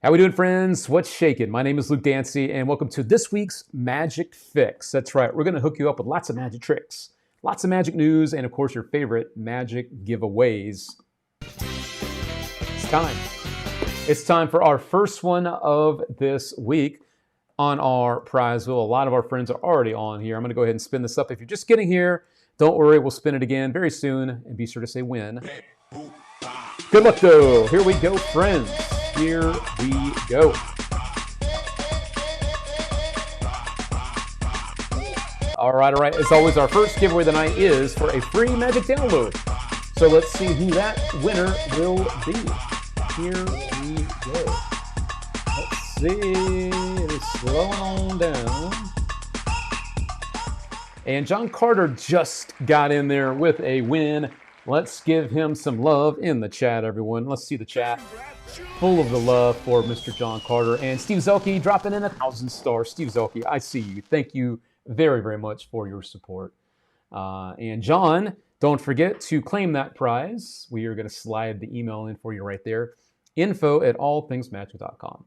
How we doing, friends? What's shaking? My name is Luke Dancy, and welcome to this week's Magic Fix. That's right, we're going to hook you up with lots of magic tricks, lots of magic news, and of course, your favorite magic giveaways. It's time. It's time for our first one of this week on our prize wheel. A lot of our friends are already on here. I'm going to go ahead and spin this up. If you're just getting here, don't worry, we'll spin it again very soon, and be sure to say win. Good luck, though. Here we go, friends. Here we go. All right. As always, our first giveaway of the night is for a free magic download. So let's see who that winner will be. Here we go. Let's see. It is slowing on down. And John Carter just got in there with a win. Let's give him some love in the chat, everyone. Let's see the chat. Full of the love for Mr. John Carter. And Steve Zelke dropping in 1,000 stars. Steve Zelke, I see you. Thank you very, very much for your support. And John, don't forget to claim that prize. We are going to slide the email in for you right there. info@allthingsmagic.com.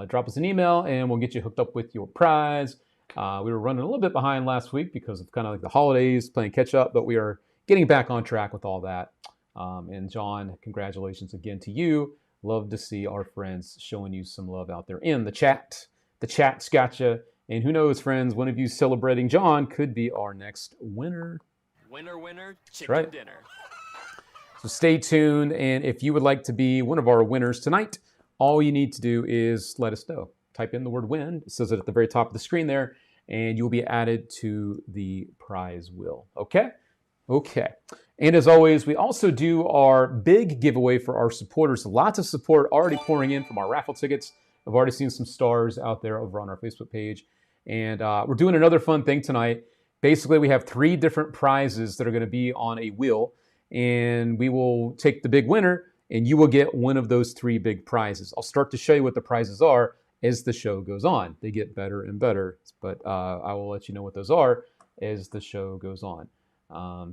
Drop us an email and we'll get you hooked up with your prize. We were running a little bit behind last week because of kind of like the holidays, playing catch up, but we are getting back on track with all that. And John, congratulations again to you. Love to see our friends showing you some love out there in the chat. The chat's gotcha. And who knows, friends, one of you celebrating John could be our next winner. Winner, chicken dinner. So stay tuned. And if you would like to be one of our winners tonight, all you need to do is let us know. Type in the word win. It says it at the very top of the screen there. And you'll be added to the prize wheel. Okay? Okay. And as always, we also do our big giveaway for our supporters. Lots of support already pouring in from our raffle tickets. I've already seen some stars out there over on our Facebook page. And we're doing another fun thing tonight. Basically, we have 3 different prizes that are going to be on a wheel. And we will take the big winner, and you will get one of those 3 big prizes. I'll start to show you what the prizes are as the show goes on. They get better and better. But I will let you know what those are as the show goes on.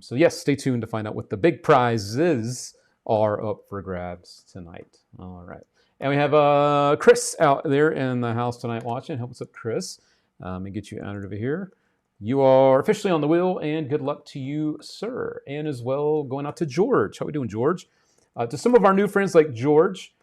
So yes, stay tuned to find out what the big prizes are up for grabs tonight. All right. And we have Chris out there in the house tonight watching. What's up, Chris? Let me get you out over here. You are officially on the wheel, and good luck to you, sir. And as well, going out to George. How we doing, George? To some of our new friends like George,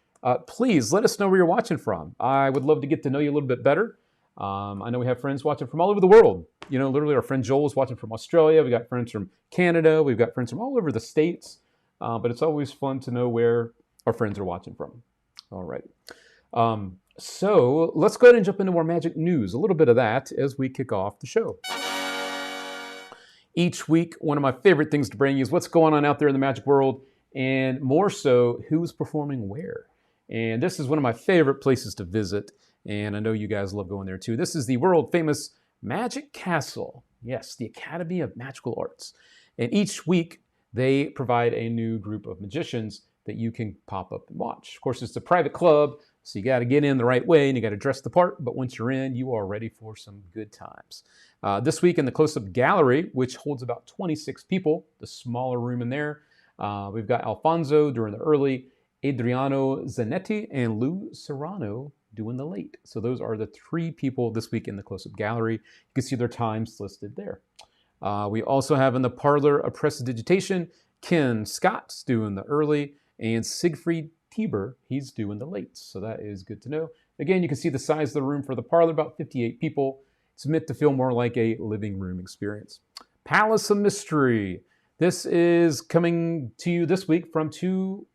please let us know where you're watching from. I would love to get to know you a little bit better. I know we have friends watching from all over the world. You know, literally our friend Joel is watching from Australia. We've got friends from Canada. We've got friends from all over the States. But it's always fun to know where our friends are watching from. All right. So let's go ahead and jump into more magic news. A little bit of that as we kick off the show. Each week, one of my favorite things to bring you is what's going on out there in the magic world, and more so, who's performing where. And this is one of my favorite places to visit. And I know you guys love going there too. This is the world famous Magic Castle. Yes, the Academy of Magical Arts. And each week they provide a new group of magicians that you can pop up and watch. Of course, it's a private club, so you got to get in the right way and you got to dress the part. But once you're in, you are ready for some good times. This week in the close-up gallery, which holds about 26 people, the smaller room in there, we've got Alfonso during the early, Adriano Zanetti, and Lou Serrano doing the late. So those are the 3 people this week in the close-up gallery. You can see their times listed there. We also have in the parlor a prestidigitation, Ken Scott's doing the early, and Siegfried Tieber, he's doing the late. So that is good to know. Again, you can see the size of the room for the parlor, about 58 people. It's meant to feel more like a living room experience. Palace of Mystery. This is coming to you this week from 2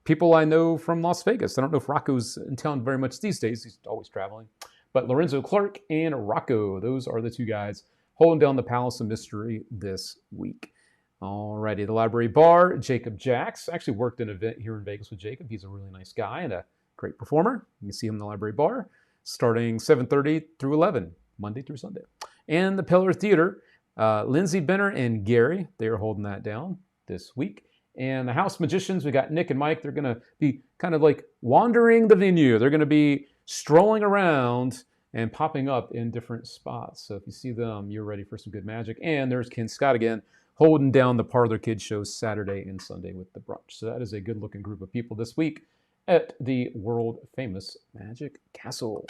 people I know from Las Vegas. I don't know if Rocco's in town very much these days. He's always traveling. But Lorenzo Clark and Rocco, those are the 2 guys holding down the Palace of Mystery this week. Alrighty, the Library Bar, Jacob Jacks. I actually worked an event here in Vegas with Jacob. He's a really nice guy and a great performer. You can see him in the Library Bar starting 7:30 through 11, Monday through Sunday. And the Pillar Theater, Lindsay Benner and Gary, they are holding that down this week. And the House Magicians, we got Nick and Mike. They're going to be kind of like wandering the venue. They're going to be strolling around and popping up in different spots. So if you see them, you're ready for some good magic. And there's Ken Scott again, holding down the Parlor Kids shows Saturday and Sunday with the brunch. So that is a good-looking group of people this week at the world famous Magic Castle.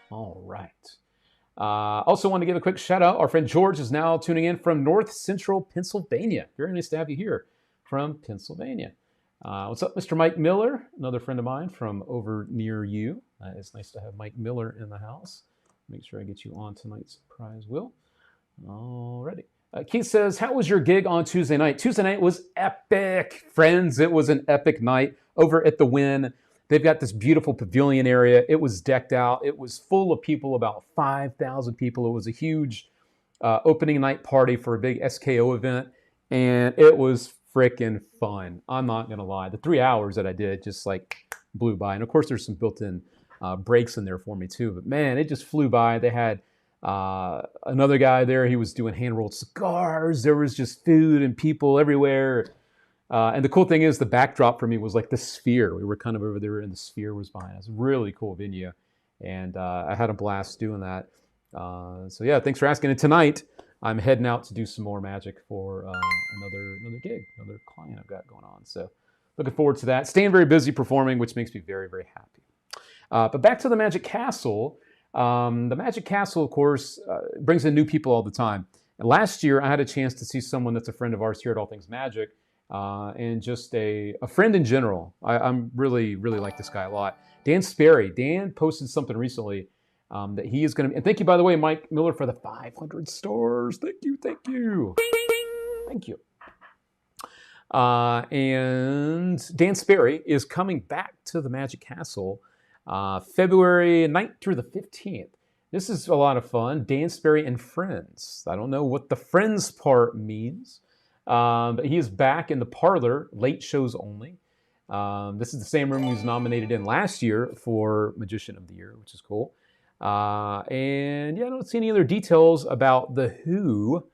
All right. Also want to give a quick shout out. Our friend George is now tuning in from North Central Pennsylvania. Very nice to have you here from Pennsylvania. What's up, Mr. Mike Miller? Another friend of mine from over near you. It's nice to have Mike Miller in the house. Make sure I get you on tonight's prize wheel. Alrighty. Keith says, how was your gig on Tuesday night? Tuesday night was epic. Friends, it was an epic night over at the Wynn. They've got this beautiful pavilion area. It was decked out. It was full of people, about 5,000 people. It was a huge opening night party for a big SKO event, and it was freaking fun. I'm not going to lie. The 3 hours that I did just like blew by. And of course, there's some built-in breaks in there for me too. But man, it just flew by. They had another guy there. He was doing hand-rolled cigars. There was just food and people everywhere. And the cool thing is the backdrop for me was like the Sphere. We were kind of over there and the Sphere was behind us. Really cool venue. And I had a blast doing that. So yeah, thanks for asking. And tonight, I'm heading out to do some more magic for another gig, another client I've got going on. So looking forward to that. Staying very busy performing, which makes me very, very happy. But back to the Magic Castle. The Magic Castle, of course, brings in new people all the time. And last year, I had a chance to see someone that's a friend of ours here at All Things Magic, and just a friend in general. I'm really, really like this guy a lot. Dan Sperry. Dan posted something recently that he is going to... And thank you, by the way, Mike Miller, for the 500 stars. Thank you, thank you. Thank you. And Dan Sperry is coming back to the Magic Castle February 9th through the 15th. This is a lot of fun. Dan Sperry and Friends. I don't know what the Friends part means, but he is back in the parlor, late shows only. This is the same room he was nominated in last year for Magician of the Year, which is cool. And yeah, I don't see any other details about the who,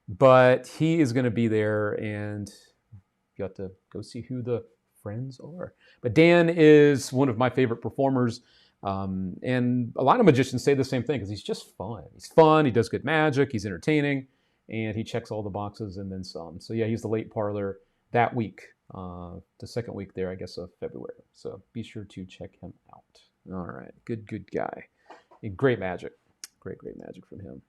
but he is going to be there, and you have to go see who the friends are. But Dan is one of my favorite performers, and a lot of magicians say the same thing because he's just fun. He's fun, he does good magic, he's entertaining, and he checks all the boxes and then some. So yeah, he's the late parlor that week, the second week there, I guess, of February. So be sure to check him out. All right, good guy. Great magic. Great magic from him.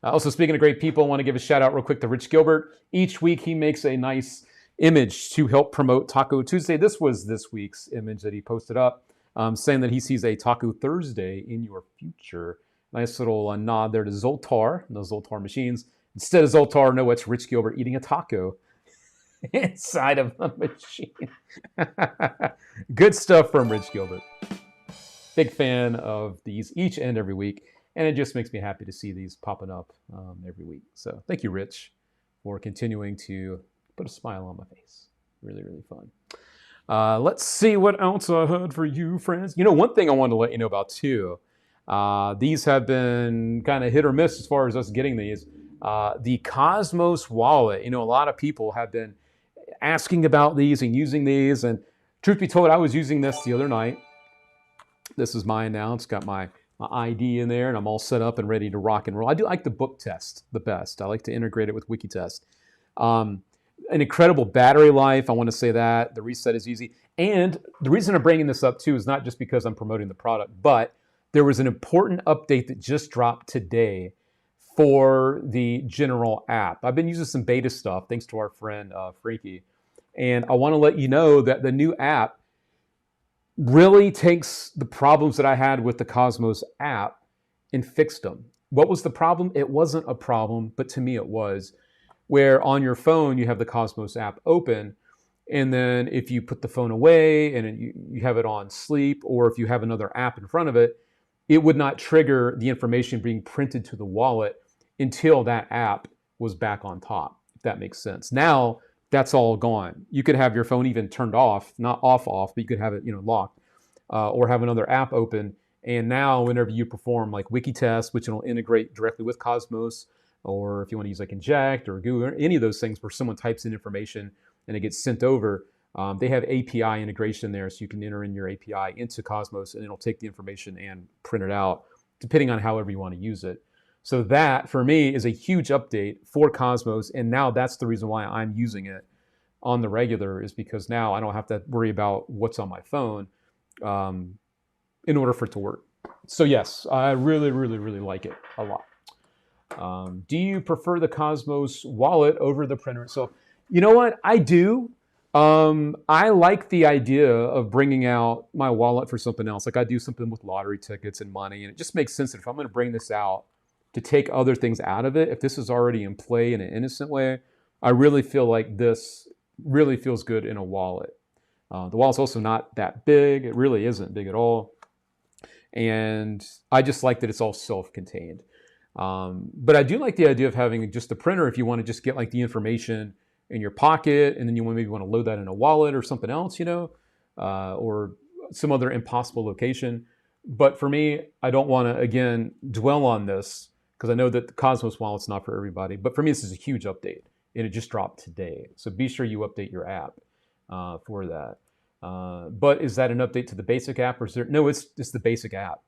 Also, speaking of great people, I want to give a shout out real quick to Rich Gilbert. Each week he makes a nice image to help promote Taco Tuesday. This was this week's image that he posted up, saying that he sees a Taco Thursday in your future. Nice little nod there to Zoltar, those Zoltar machines. Instead of Zoltar, no, it's Rich Gilbert eating a taco inside of a machine. Good stuff from Rich Gilbert. Big fan of these each and every week, and it just makes me happy to see these popping up every week. So thank you, Rich, for continuing to put a smile on my face. Really fun. Let's see what else I had for you, friends. You know, one thing I wanted to let you know about too, these have been kind of hit or miss as far as us getting these. The Cosmos wallet, you know, a lot of people have been asking about these and using these, and truth be told, I was using this the other night. This is mine now. It's got my ID in there, and I'm all set up and ready to rock and roll. I do like the book test the best. I like to integrate it with Wikitest. An incredible battery life. I want to say that. The reset is easy. And the reason I'm bringing this up too is not just because I'm promoting the product, but there was an important update that just dropped today for the general app. I've been using some beta stuff thanks to our friend Frankie. And I want to let you know that the new app really takes the problems that I had with the Cosmos app and fixed them. What was the problem? It wasn't a problem, but to me it was. Where on your phone you have the Cosmos app open, and then if you put the phone away and you have it on sleep, or if you have another app in front of it, it would not trigger the information being printed to the wallet until that app was back on top, if that makes sense. Now, that's all gone. You could have your phone even turned off, not off, but you could have it, locked, or have another app open. And now, whenever you perform like Wikitest, which will integrate directly with Cosmos, or if you want to use like Inject or Google, or any of those things where someone types in information and it gets sent over, they have API integration there, so you can enter in your API into Cosmos, and it'll take the information and print it out, depending on however you want to use it. So that, for me, is a huge update for Cosmos, and now that's the reason why I'm using it. on the regular is because now I don't have to worry about what's on my phone in order for it to work. So yes, I really, really, really like it a lot. Do you prefer the Cosmos wallet over the printer itself? You know what? I do. I like the idea of bringing out my wallet for something else. Like I do something with lottery tickets and money, and it just makes sense that if I'm going to bring this out to take other things out of it, if this is already in play in an innocent way, I really feel like this really feels good in a wallet. The wallet's also not that big. It really isn't big at all. And I just like that it's all self-contained. But I do like the idea of having just a printer if you want to just get like the information in your pocket, and then you maybe want to load that in a wallet or something else, or some other impossible location. But for me, I don't want to, again, dwell on this because I know that the Cosmos wallet's not for everybody. But for me, this is a huge update, and it just dropped today. So be sure you update your app for that. But is that an update to the basic app, or is there? No, it's the basic app.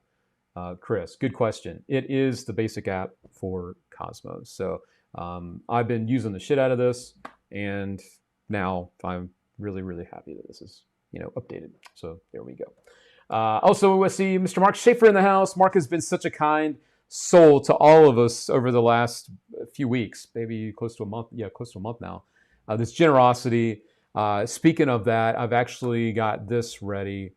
Chris, good question. It is the basic app for Cosmos. So I've been using the shit out of this, and now I'm really, really happy that this is updated. So there we go. Also, we see Mr. Mark Schaefer in the house. Mark has been such a kind soul to all of us over the last few weeks, maybe close to a month. Yeah, close to a month now. This generosity. Speaking of that, I've actually got this ready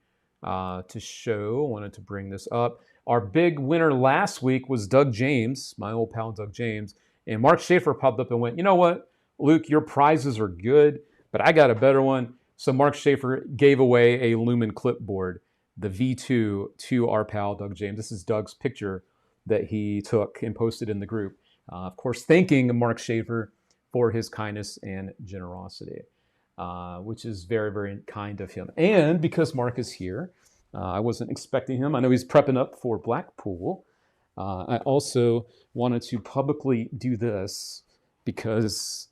to show. I wanted to bring this up. Our big winner last week was Doug James, my old pal Doug James. And Mark Schaefer popped up and went, you know what, Luke, your prizes are good, but I got a better one. So Mark Schaefer gave away a Lumen clipboard, the V2, to our pal Doug James. This is Doug's picture that he took and posted in the group. Of course, thanking Mark Schaefer for his kindness and generosity, which is very, very kind of him. And because Mark is here, I wasn't expecting him. I know he's prepping up for Blackpool. I also wanted to publicly do this because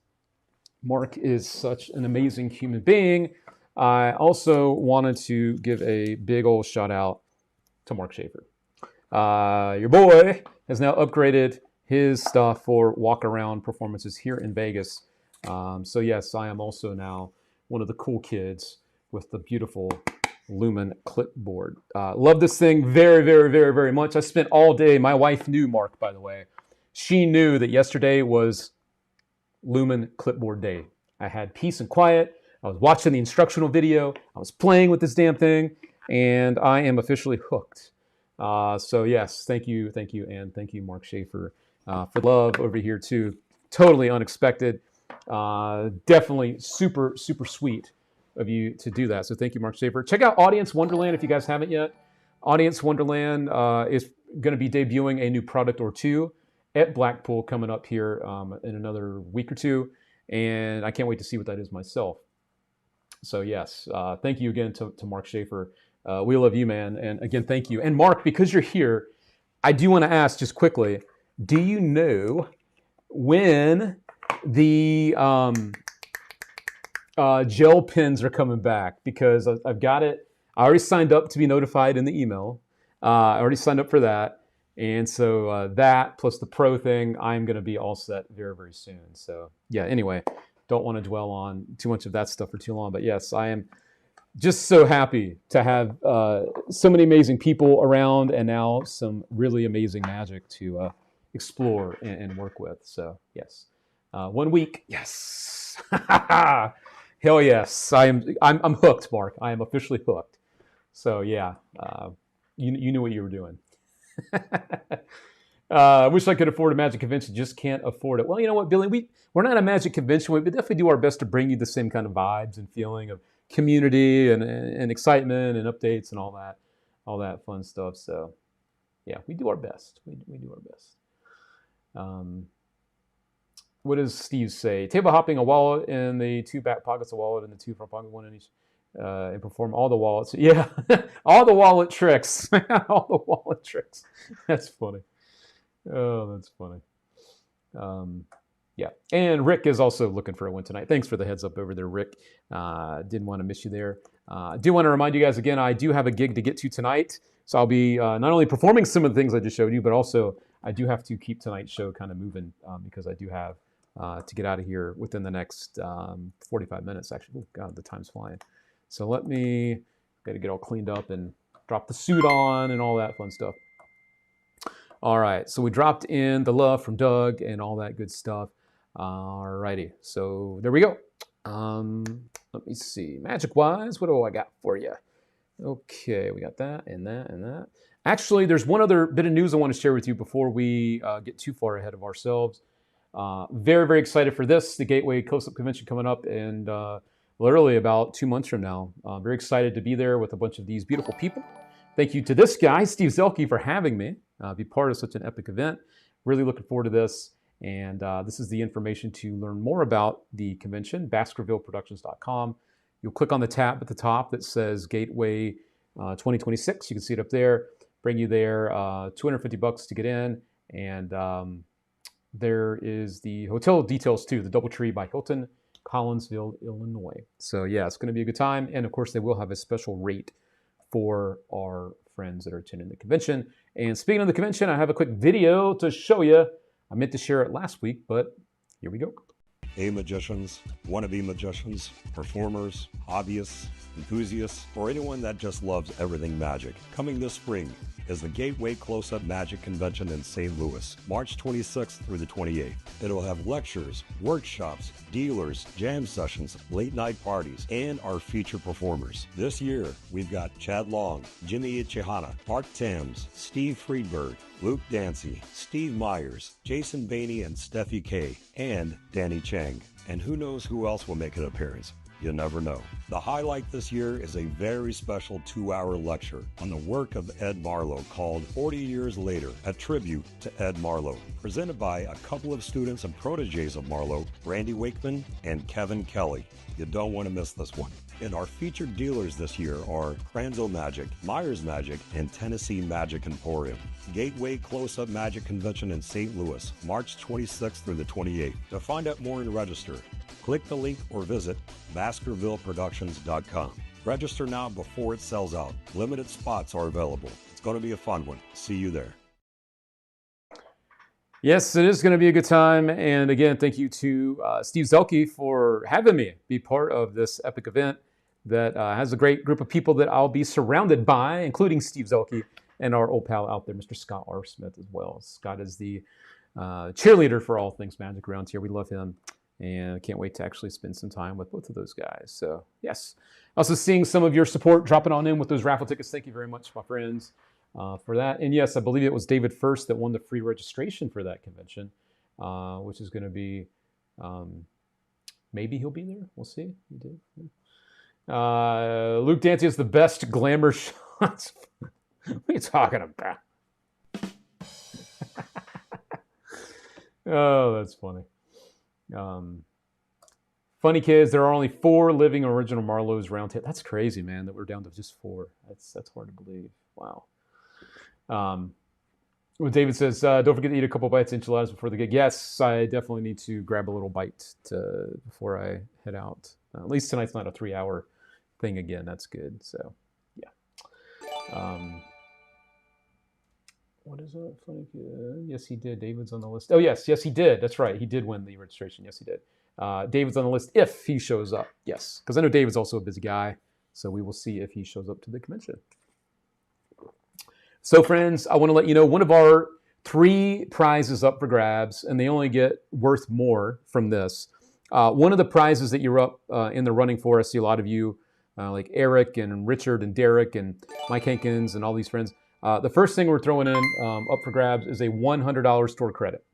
Mark is such an amazing human being. I also wanted to give a big old shout out to Mark Schaefer. Your boy has now upgraded his stuff for walk-around performances here in Vegas. So yes, I am also now one of the cool kids with the beautiful Lumen clipboard. Love this thing very, very, very, very much. I spent all day, my wife knew Mark, by the way. She knew that yesterday was Lumen clipboard day. I had peace and quiet. I was watching the instructional video. I was playing with this damn thing, and I am officially hooked. So yes, thank you, and thank you, Mark Schaefer, for love over here too. Totally unexpected. Definitely super, super sweet of you to do that. So thank you, Mark Schaefer. Check out Audience Wonderland if you guys haven't yet. Audience Wonderland is going to be debuting a new product or two at Blackpool coming up here in another week or two. And I can't wait to see what that is myself. So yes, thank you again to Mark Schaefer. We love you, man. And again, thank you. And Mark, because you're here, I do want to ask just quickly, do you know when the gel pens are coming back? Because I've got it. I already signed up to be notified in the email. I already signed up for that. And so that plus the pro thing, I'm going to be all set very, very soon. So yeah, anyway, don't want to dwell on too much of that stuff for too long. But yes, I am just so happy to have so many amazing people around and now some really amazing magic to explore and work with. So yes, 1 week. Yes. Hell yes. I'm hooked, Mark. I am officially hooked. So yeah, you knew what you were doing. Wish I could afford a Magic convention, just can't afford it. Well, you know what, Billy? We're not a Magic convention. We definitely do our best to bring you the same kind of vibes and feeling of community and excitement and updates and all that fun stuff. So, yeah, we do our best. We do our best. What does Steve say? Table hopping, a wallet in the two back pockets, a wallet in the two front pockets, one in each. And perform all the wallets. Yeah, all the wallet tricks. All the wallet tricks. That's funny. Oh, that's funny. Yeah, and Rick is also looking for a win tonight. Thanks for the heads up over there, Rick. Didn't want to miss you there. I do want to remind you guys again, I do have a gig to get to tonight. So I'll be not only performing some of the things I just showed you, but also I do have to keep tonight's show kind of moving because I do have to get out of here within the next 45 minutes, actually. Oh, God, the time's flying. So got to get all cleaned up and drop the suit on and all that fun stuff. All right, so we dropped in the love from Doug and all that good stuff. All righty, so there we go. Let me see. Magic-wise, what do I got for you? Okay, we got that and that and that. Actually, there's one other bit of news I want to share with you before we get too far ahead of ourselves. Very, very excited for this. The Gateway Close-Up Convention coming up in literally about 2 months from now. Very excited to be there with a bunch of these beautiful people. Thank you to this guy, Steve Zelke, for having me be part of such an epic event. Really looking forward to this. And this is the information to learn more about the convention, BaskervilleProductions.com. You'll click on the tab at the top that says Gateway 2026. You can see it up there. Bring you there. $250 to get in. And there is the hotel details too, the DoubleTree by Hilton, Collinsville, Illinois. So yeah, it's going to be a good time. And of course, they will have a special rate for our friends that are attending the convention. And speaking of the convention, I have a quick video to show you. I meant to share it last week, but here we go. Hey magicians, wannabe magicians, performers, hobbyists, enthusiasts, or anyone that just loves everything magic. Coming this spring is the Gateway Close-Up Magic Convention in St. Louis, March 26th through the 28th. It'll have lectures, workshops, dealers, jam sessions, late-night parties, and our feature performers. This year, we've got Chad Long, Jimmy Ichihana, Mark Tams, Steve Friedberg, Luke Dancy, Steve Myers, Jason Bainey and Steffi K, and Danny Chang. And who knows who else will make an appearance? You never know. The highlight this year is a very special 2-hour lecture on the work of Ed Marlowe called 40 Years Later, a tribute to Ed Marlowe, presented by a couple of students and proteges of Marlowe, Randy Wakeman and Kevin Kelly. You don't want to miss this one. And our featured dealers this year are Cranzo Magic, Myers Magic, and Tennessee Magic Emporium. Gateway Close-Up Magic Convention in St. Louis, March 26th through the 28th. To find out more and register, click the link or visit BaskervilleProductions.com. Register now before it sells out. Limited spots are available. It's going to be a fun one. See you there. Yes, it is going to be a good time. And again, thank you to Steve Zelke for having me be part of this epic event that has a great group of people that I'll be surrounded by, including Steve Zelke and our old pal out there, Mr. Scott R. Smith as well. Scott is the cheerleader for all things magic around here. We love him. And I can't wait to actually spend some time with both of those guys. So, yes. Also seeing some of your support dropping on in with those raffle tickets. Thank you very much, my friends, for that. And yes, I believe it was David First that won the free registration for that convention, which is going to be, maybe he'll be there. We'll see. He did. Luke Dancy has the best glamour shots. What are you talking about? Oh, that's funny. Funny kids, there are only 4 living original Marlowe's round table. That's crazy, man, that we're down to just 4. That's hard to believe. Wow. Well, David says, don't forget to eat a couple bites of enchiladas before the gig. Yes, I definitely need to grab a little bite before I head out. At least tonight's not a 3-hour thing again. That's good. So, yeah. What is it? Funny kid. Yes, he did. David's on the list. Oh, yes, he did. That's right. He did win the registration. Yes, he did. David's on the list if he shows up. Yes, because I know David's also a busy guy. So we will see if he shows up to the convention. So, friends, I want to let you know one of our 3 prizes up for grabs, and they only get worth more from this. One of the prizes that you're up in the running for, I see a lot of you, like Eric and Richard and Derek and Mike Hankins and all these friends. The first thing we're throwing in up for grabs is a $100 store credit.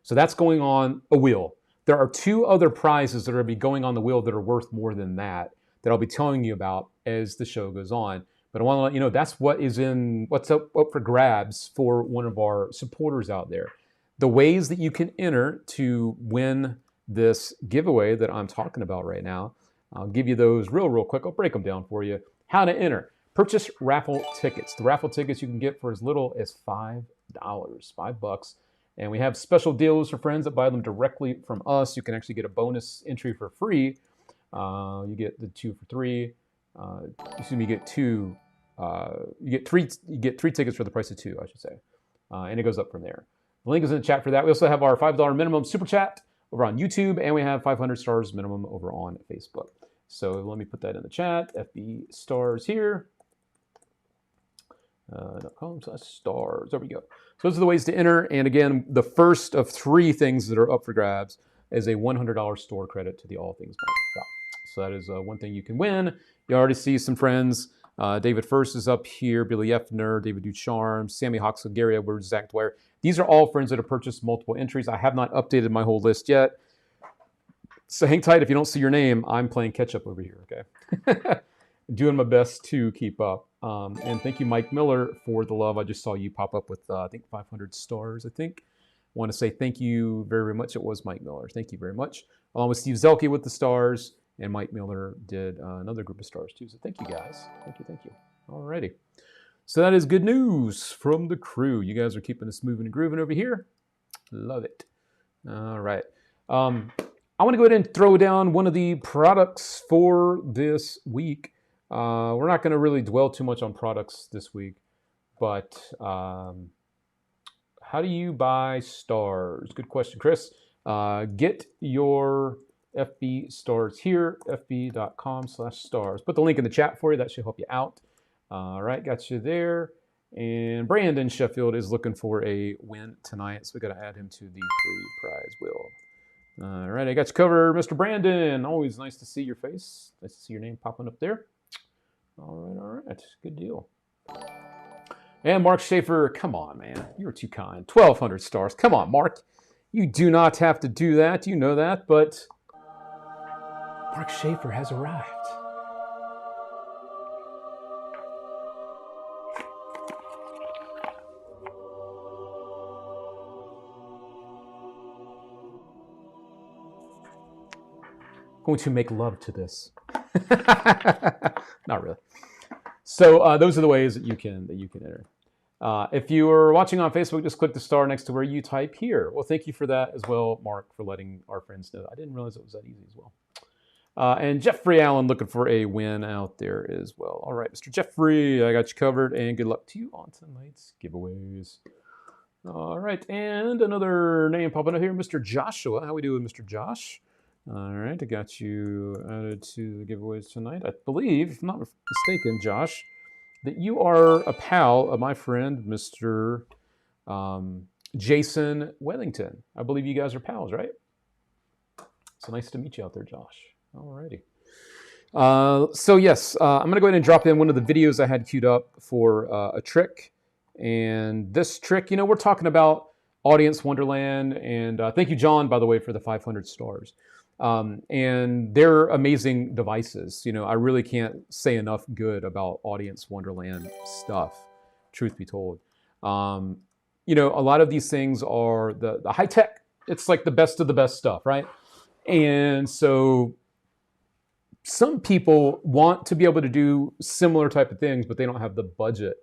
So that's going on a wheel. There are 2 other prizes that are going to be going on the wheel that are worth more than that I'll be telling you about as the show goes on. But I want to let you know that's what's up for grabs for one of our supporters out there. The ways that you can enter to win this giveaway that I'm talking about right now, I'll give you those real quick. I'll break them down for you. How to enter. Purchase raffle tickets. The raffle tickets you can get for as little as $5, $5. And we have special deals for friends that buy them directly from us. You can actually get a bonus entry for free. You get the 2 for 3. You get 2. You get 3 tickets for the price of 2, I should say. And it goes up from there. The link is in the chat for that. We also have our $5 minimum super chat over on YouTube, and we have 500 stars minimum over on Facebook. So let me put that in the chat. FB stars here. .com/stars. There we go. So those are the ways to enter. And again, the first of 3 things that are up for grabs is a $100 store credit to the All Things Magic Shop. So that is one thing you can win. You already see some friends. David First is up here, Billy Effner, David Ducharme, Sammy Hoxel, Gary Edwards, Zach Dwyer. These are all friends that have purchased multiple entries. I have not updated my whole list yet. So hang tight. If you don't see your name, I'm playing catch up over here, okay? Doing my best to keep up. And thank you, Mike Miller, for the love. I just saw you pop up with, I think, 500 stars, I think. I want to say thank you very, very much. It was Mike Miller. Thank you very much. Along with Steve Zelke with the stars. And Mike Miller did another group of stars, too. So thank you, guys. Thank you. Alrighty. So that is good news from the crew. You guys are keeping us moving and grooving over here. Love it. All right. I want to go ahead and throw down one of the products for this week. We're not going to really dwell too much on products this week, but how do you buy stars? Good question, Chris. Get your FB stars here, fb.com/stars. Put the link in the chat for you. That should help you out. All right, got you there. And Brandon Sheffield is looking for a win tonight, so we got to add him to the free prize wheel. All right, I got you covered, Mr. Brandon. Always nice to see your face. Nice to see your name popping up there. All right. Good deal. And Mark Schaefer, come on, man. You were too kind. 1,200 stars. Come on, Mark. You do not have to do that. You know that, but Mark Schaefer has arrived. Going to make love to this. Not really. So those are the ways that you can enter. If you are watching on Facebook, just click the star next to where you type here. Well, thank you for that as well, Mark, for letting our friends know. I didn't realize it was that easy as well. And Jeffrey Allen looking for a win out there as well. All right, Mr. Jeffrey, I got you covered, and good luck to you on tonight's giveaways. All right, and another name popping up here, Mr. Joshua. How we doing, Mr. Josh? All right, I got you added to the giveaways tonight. I believe, if I'm not mistaken, Josh, that you are a pal of my friend, Mr. Jason Wellington. I believe you guys are pals, right? So nice to meet you out there, Josh. All righty. So yes, I'm going to go ahead and drop in one of the videos I had queued up for a trick. And this trick, we're talking about Audience Wonderland. And thank you, John, by the way, for the 500 stars. And they're amazing devices. I really can't say enough good about Audience Wonderland stuff, truth be told. A lot of these things are the high tech. It's like the best of the best stuff, right? And so some people want to be able to do similar type of things, but they don't have the budget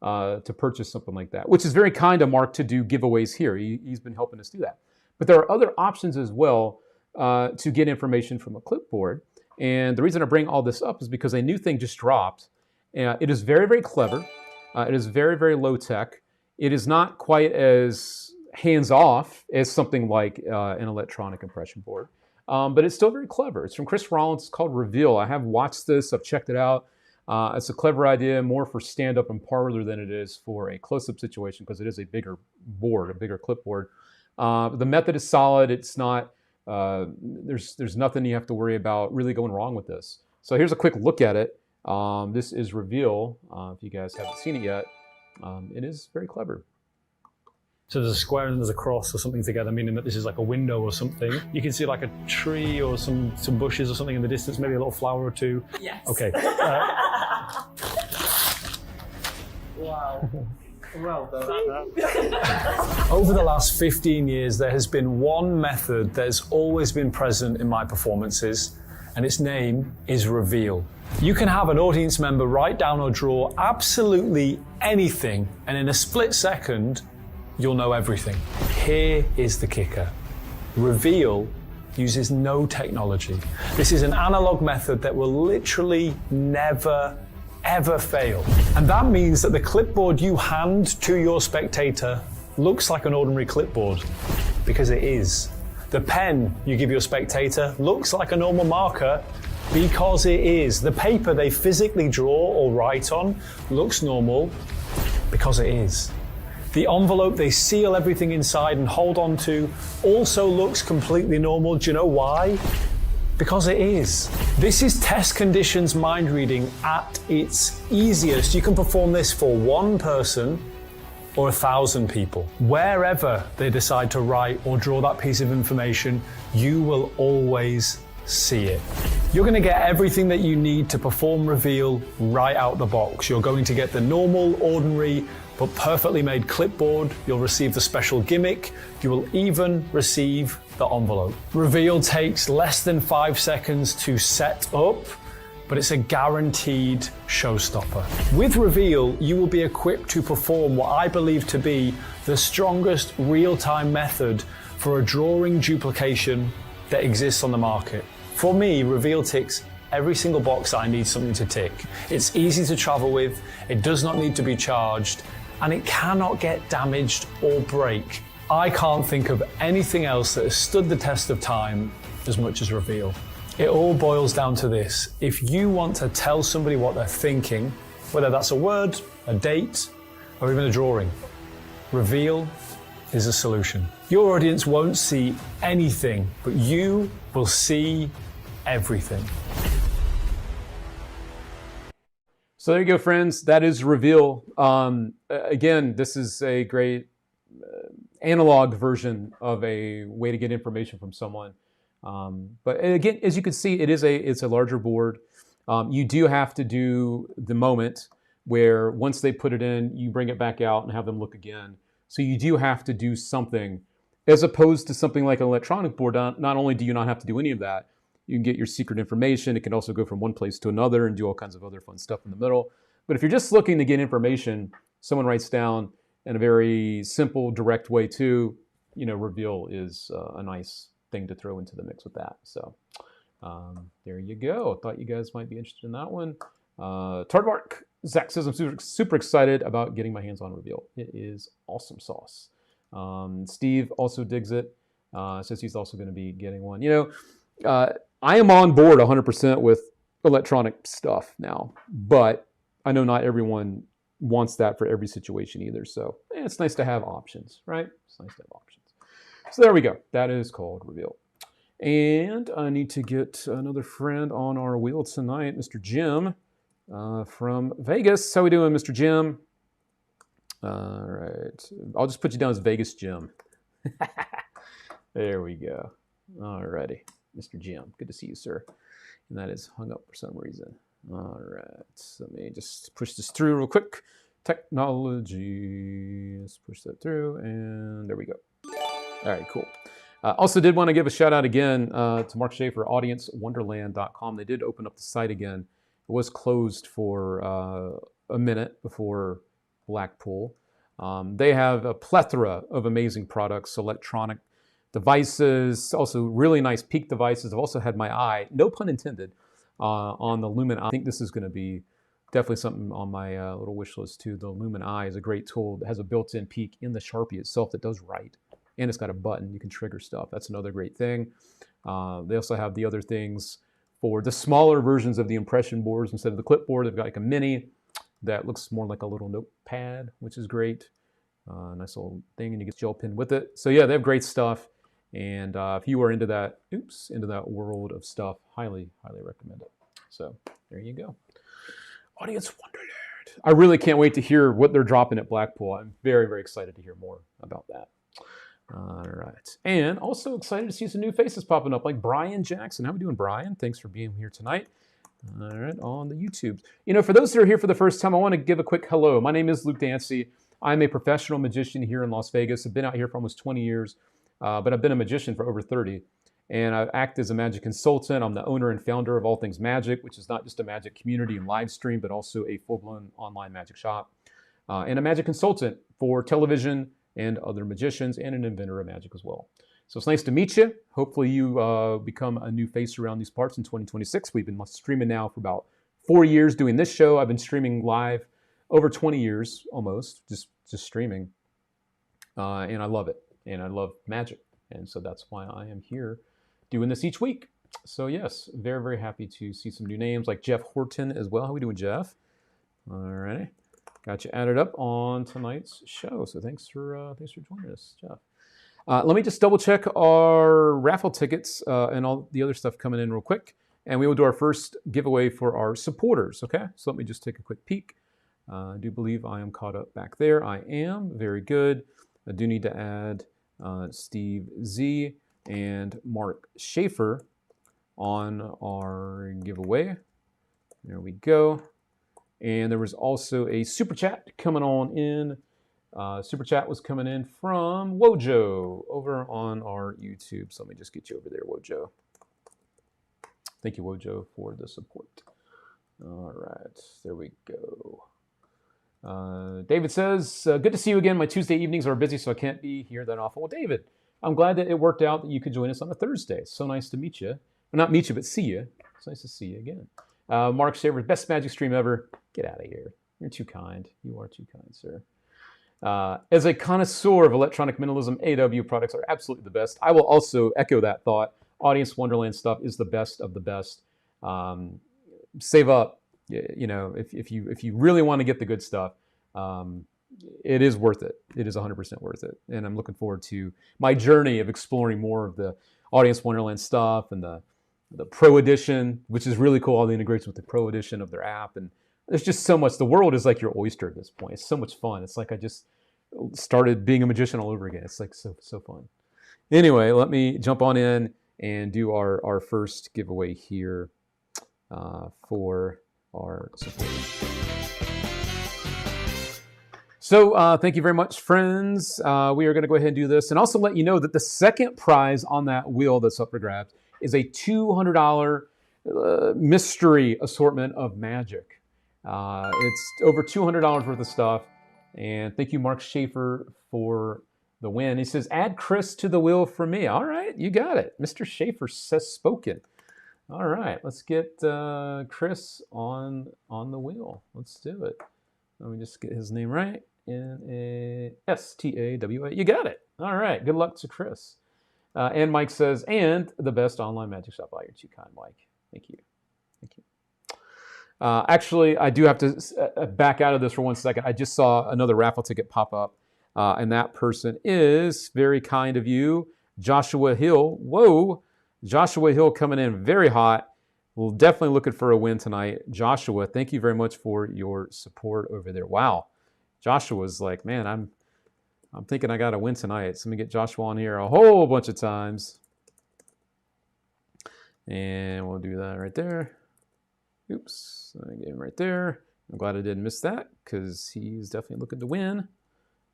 to purchase something like that, which is very kind of Mark to do giveaways here. He's been helping us do that. But there are other options as well to get information from a clipboard. And the reason I bring all this up is because a new thing just dropped. It is very, very clever. It is very, very low tech. It is not quite as hands-off as something like an electronic impression board. But it's still very clever. It's from Chris Rollins. It's called Reveal. I have watched this. I've checked it out. It's a clever idea, more for stand-up and parlor than it is for a close-up situation because it is a bigger board, a bigger clipboard. The method is solid. It's not... there's nothing you have to worry about really going wrong with this. So here's a quick look at it. This is Reveal. If you guys haven't seen it yet, it is very clever. So there's a square and there's a cross or something together, meaning that this is like a window or something. You can see like a tree or some bushes or something in the distance, maybe a little flower or two. Yes. Okay. Wow. Well done. Over the last 15 years, there has been one method that has always been present in my performances, and its name is Reveal. You can have an audience member write down or draw absolutely anything, and in a split second, you'll know everything. Here is the kicker. Reveal uses no technology. This is an analog method that will literally never, ever fail. And that means that the clipboard you hand to your spectator looks like an ordinary clipboard, because it is. The pen you give your spectator looks like a normal marker because it is. The paper they physically draw or write on looks normal because it is. The envelope they seal everything inside and hold on to also looks completely normal. Do you know why? Because it is. This is test conditions mind reading at its easiest. You can perform this for one person or 1,000 people. Wherever they decide to write or draw that piece of information, you will always see it. You're going to get everything that you need to perform reveal right out the box. You're going to get the normal, ordinary, but perfectly made clipboard. You'll receive the special gimmick. You will even receive the envelope. Reveal takes less than 5 seconds to set up, but it's a guaranteed showstopper. With Reveal, you will be equipped to perform what I believe to be the strongest real-time method for a drawing duplication that exists on the market. For me, Reveal ticks every single box I need something to tick. It's easy to travel with, it does not need to be charged, and it cannot get damaged or break. I can't think of anything else that has stood the test of time as much as Reveal. It all boils down to this. If you want to tell somebody what they're thinking, whether that's a word, a date, or even a drawing, Reveal is a solution. Your audience won't see anything, but you will see everything. So there you go, friends. That is Reveal. Again, this is a great analog version of a way to get information from someone. But again, as you can see, it's a larger board. You do have to do the moment where once they put it in, you bring it back out and have them look again. So you do have to do something, as opposed to something like an electronic board. Not only do you not have to do any of that, you can get your secret information. It can also go from one place to another and do all kinds of other fun stuff in the middle. But if you're just looking to get information, someone writes down in a very simple, direct way too, Reveal is a nice thing to throw into the mix with that. So there you go. Thought you guys might be interested in that one. Tardvark, Zach says, I'm super excited about getting my hands on Reveal. It is awesome sauce. Steve also digs it. Says he's also going to be getting one. I am on board 100% with electronic stuff now, but I know not everyone wants that for every situation either. So it's nice to have options, right? It's nice to have options. So there we go. That is called Reveal. And I need to get another friend on our wheel tonight, Mr. Jim from Vegas. How we doing, Mr. Jim? All right. I'll just put you down as Vegas Jim. There we go. All righty. Mr. Jim, good to see you, sir. And that is hung up for some reason. All right. Let me just push this through real quick. Technology. Let's push that through. And there we go. All right, cool. Also did want to give a shout out again to Mark Schaefer, AudienceWonderland.com. They did open up the site again. It was closed for a minute before Blackpool. They have a plethora of amazing products, electronic devices, also really nice Peak devices. I've also had my eye, no pun intended, on the Lumen Eye. I think this is going to be definitely something on my little wish list too. The Lumen Eye is a great tool that has a built-in Peak in the Sharpie itself that does write. And it's got a button. You can trigger stuff. That's another great thing. They also have the other things for the smaller versions of the impression boards. Instead of the clipboard, they've got like a mini that looks more like a little notepad, which is great. Nice little thing, and you get gel pen with it. So yeah, they have great stuff. And if you are into that world of stuff, highly, highly recommend it. So there you go. Audience Wonderland. I really can't wait to hear what they're dropping at Blackpool. I'm very, very excited to hear more about that. All right. And also excited to see some new faces popping up, like Brian Jackson. How are we doing, Brian? Thanks for being here tonight. All right, on the YouTube. For those that are here for the first time, I want to give a quick hello. My name is Luke Dancy. I'm a professional magician here in Las Vegas. I've been out here for almost 20 years, but I've been a magician for over 30. And I act as a magic consultant. I'm the owner and founder of All Things Magic, which is not just a magic community and live stream, but also a full-blown online magic shop. And a magic consultant for television and other magicians, and an inventor of magic as well. So it's nice to meet you. Hopefully you become a new face around these parts in 2026. We've been streaming now for about 4 years doing this show. I've been streaming live over 20 years almost, just streaming. And I love it. And I love magic. And so that's why I am here doing this each week. So yes, very, very happy to see some new names like Jeff Horton as well. How are we doing, Jeff? All righty. Got you added up on tonight's show. So thanks for joining us, Jeff. Let me just double check our raffle tickets and all the other stuff coming in real quick. And we will do our first giveaway for our supporters, okay? So let me just take a quick peek. I do believe I am caught up back there. I am. Very good. I do need to add Steve Z and Mark Schaefer on our giveaway. There we go. And there was also a super chat coming on in. Super chat was coming in from Wojo over on our YouTube. So let me just get you over there, Wojo. Thank you, Wojo, for the support. All right, there we go. David says, good to see you again. My Tuesday evenings are busy, so I can't be here that often. Well, David, I'm glad that it worked out that you could join us on a Thursday. It's so nice to meet you. Well, not meet you, but see you. It's nice to see you again. Mark Shaver, best Magic stream ever. Get out of here. You're too kind. You are too kind, sir. As a connoisseur of electronic minimalism, AW products are absolutely the best. I will also echo that thought. Audience Wonderland stuff is the best of the best. Save up, you know, if you really want to get the good stuff, it is worth it. It is 100% worth it. And I'm looking forward to my journey of exploring more of the Audience Wonderland stuff and the Pro Edition, which is really cool, all the integration with the Pro Edition of their app. And there's just so much. The world is like your oyster at this point. It's so much fun. It's like I just started being a magician all over again. It's like so fun. Anyway, let me jump on in and do our first giveaway here for our supporters. So thank you very much, friends. We are going to go ahead and do this. And also let you know that the second prize on that wheel that's up for grabs is a $200 mystery assortment of magic. It's over $200 worth of stuff. And thank you, Mark Schaefer, for the win. He says, add Chris to the wheel for me. All right, you got it. Mr. Schaefer says spoken. All right, let's get Chris on the wheel. Let's do it. Let me just get his name right. N-A-S-T-A-W-A. You got it. All right, good luck to Chris. And Mike says, and the best online magic shop. Oh, you're too kind, Mike. Thank you. Thank you. Actually, I do have to back out of this for 1 second. I just saw another raffle ticket pop up. And that person is, very kind of you, Joshua Hill. Whoa, Joshua Hill coming in very hot. We're definitely looking for a win tonight. Joshua, thank you very much for your support over there. Wow. Joshua's like, man, I'm thinking I got to win tonight. So let me get Joshua on here a whole bunch of times. And we'll do that right there. Oops, let me get him right there. I'm glad I didn't miss that because he's definitely looking to win.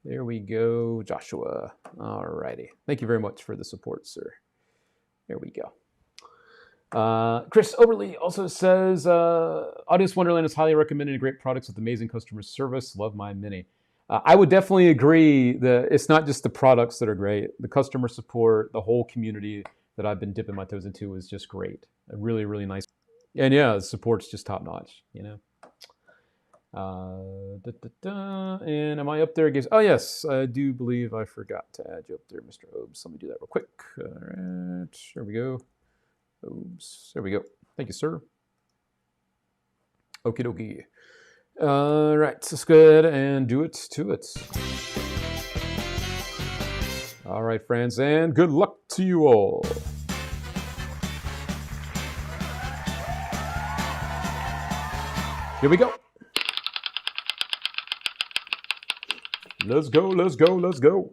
There we go, Joshua. All righty. Thank you very much for the support, sir. There we go. Chris Oberly also says, Audience Wonderland is highly recommended and great products with amazing customer service. Love my Mini. I would definitely agree that it's not just the products that are great. The customer support, the whole community that I've been dipping my toes into is just great. A really, really nice. And yeah, the support's just top notch, you know. And am I up there? Oh, yes, I do believe I forgot to add you up there, Mr. Obes. Let me do that real quick. All right, there we go. Oops, there we go. Thank you, sir. Okie dokie. All right, let's go ahead and do it to it. All right, friends, and good luck to you all. Here we go. Let's go, let's go, let's go.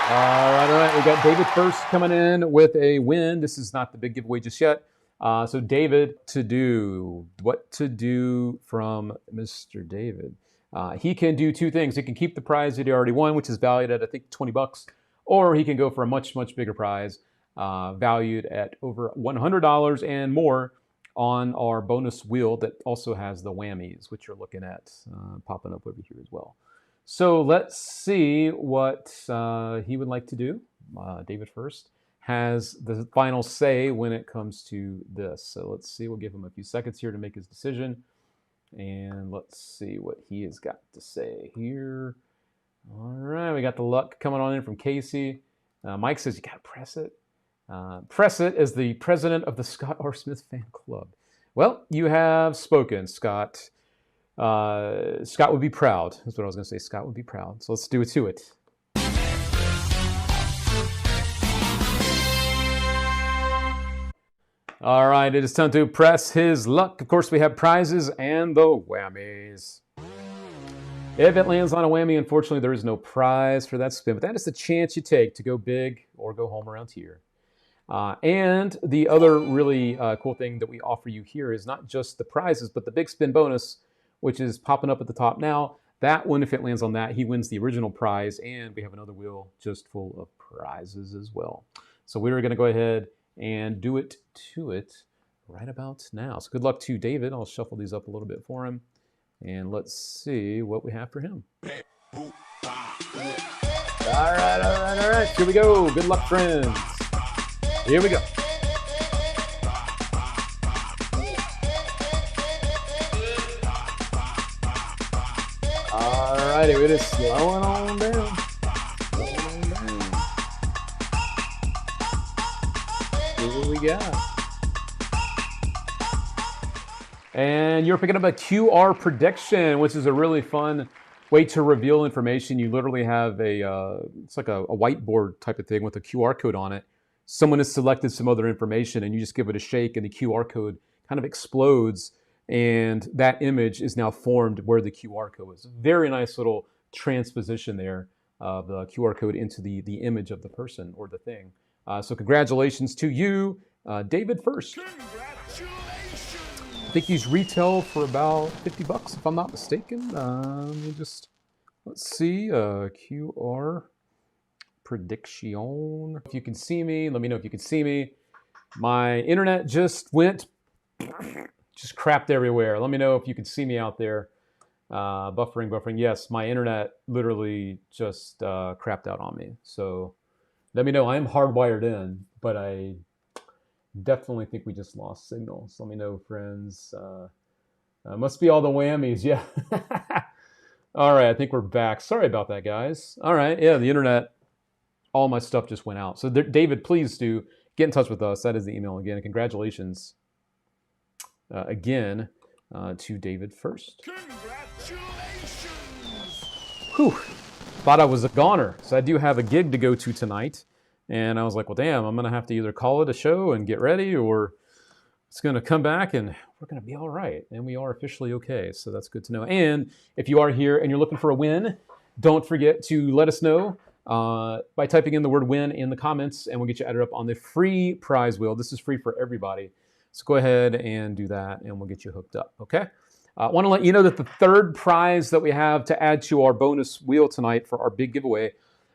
All right. We got David first coming in with a win. This is not the big giveaway just yet. So David, what to do from Mr. David? He can do two things. He can keep the prize that he already won, which is valued at, I think, $20, or he can go for a much, much bigger prize, valued at over $100 and more on our bonus wheel that also has the whammies, which you're looking at popping up over here as well. So let's see what he would like to do. David first has the final say when it comes to this. So let's see. We'll give him a few seconds here to make his decision. And let's see what he has got to say here. All right, we got the luck coming on in from Casey. Mike says you got to press it. Press it as the president of the Scott R. Smith fan club. Well, you have spoken, Scott. Scott would be proud. That's what I was going to say. Scott would be proud. So let's do it to it. All right, it is time to press his luck. Of course, we have prizes and the whammies. If it lands on a whammy, unfortunately, there is no prize for that spin, but that is the chance you take to go big or go home around here. And the other really cool thing that we offer you here is not just the prizes, but the big spin bonus, which is popping up at the top now. That one, if it lands on that, he wins the original prize, and we have another wheel just full of prizes as well. So we're going to go ahead and do it to it right about now. So good luck to David. I'll shuffle these up a little bit for him, and let's see what we have for him. All right. Here we go. Good luck, friends. Here we go. All righty, it is slowing on down. See what we got. And you're picking up a QR prediction, which is a really fun way to reveal information. You literally have it's like a whiteboard type of thing with a QR code on it. Someone has selected some other information and you just give it a shake and the QR code kind of explodes and that image is now formed where the QR code is. Very nice little transposition there of the QR code into the image of the person or the thing. So congratulations to you, David first. Congratulations! I think these retail for about $50 if I'm not mistaken. Let's see, QR prediction. If you can see me, let me know if you can see me. My internet just crapped everywhere. Let me know if you can see me out there. Buffering. Yes, my internet literally just crapped out on me. So let me know. I am hardwired in, but I definitely think we just lost signal. So let me know, friends. Must be all the whammies. Yeah. All right, I think we're back. Sorry about that, guys. All right, yeah, the internet, all my stuff just went out. So David, please do get in touch with us. That is the email again. And congratulations again to David first. Congratulations! Whew. Thought I was a goner. So I do have a gig to go to tonight. And I was like, well, damn, I'm going to have to either call it a show and get ready, or it's going to come back and we're going to be all right. And we are officially okay. So that's good to know. And if you are here and you're looking for a win, don't forget to let us know by typing in the word win in the comments, and we'll get you added up on the free prize wheel. This is free for everybody. So go ahead and do that, and we'll get you hooked up, okay? I want to let you know that the third prize that we have to add to our bonus wheel tonight for our big giveaway,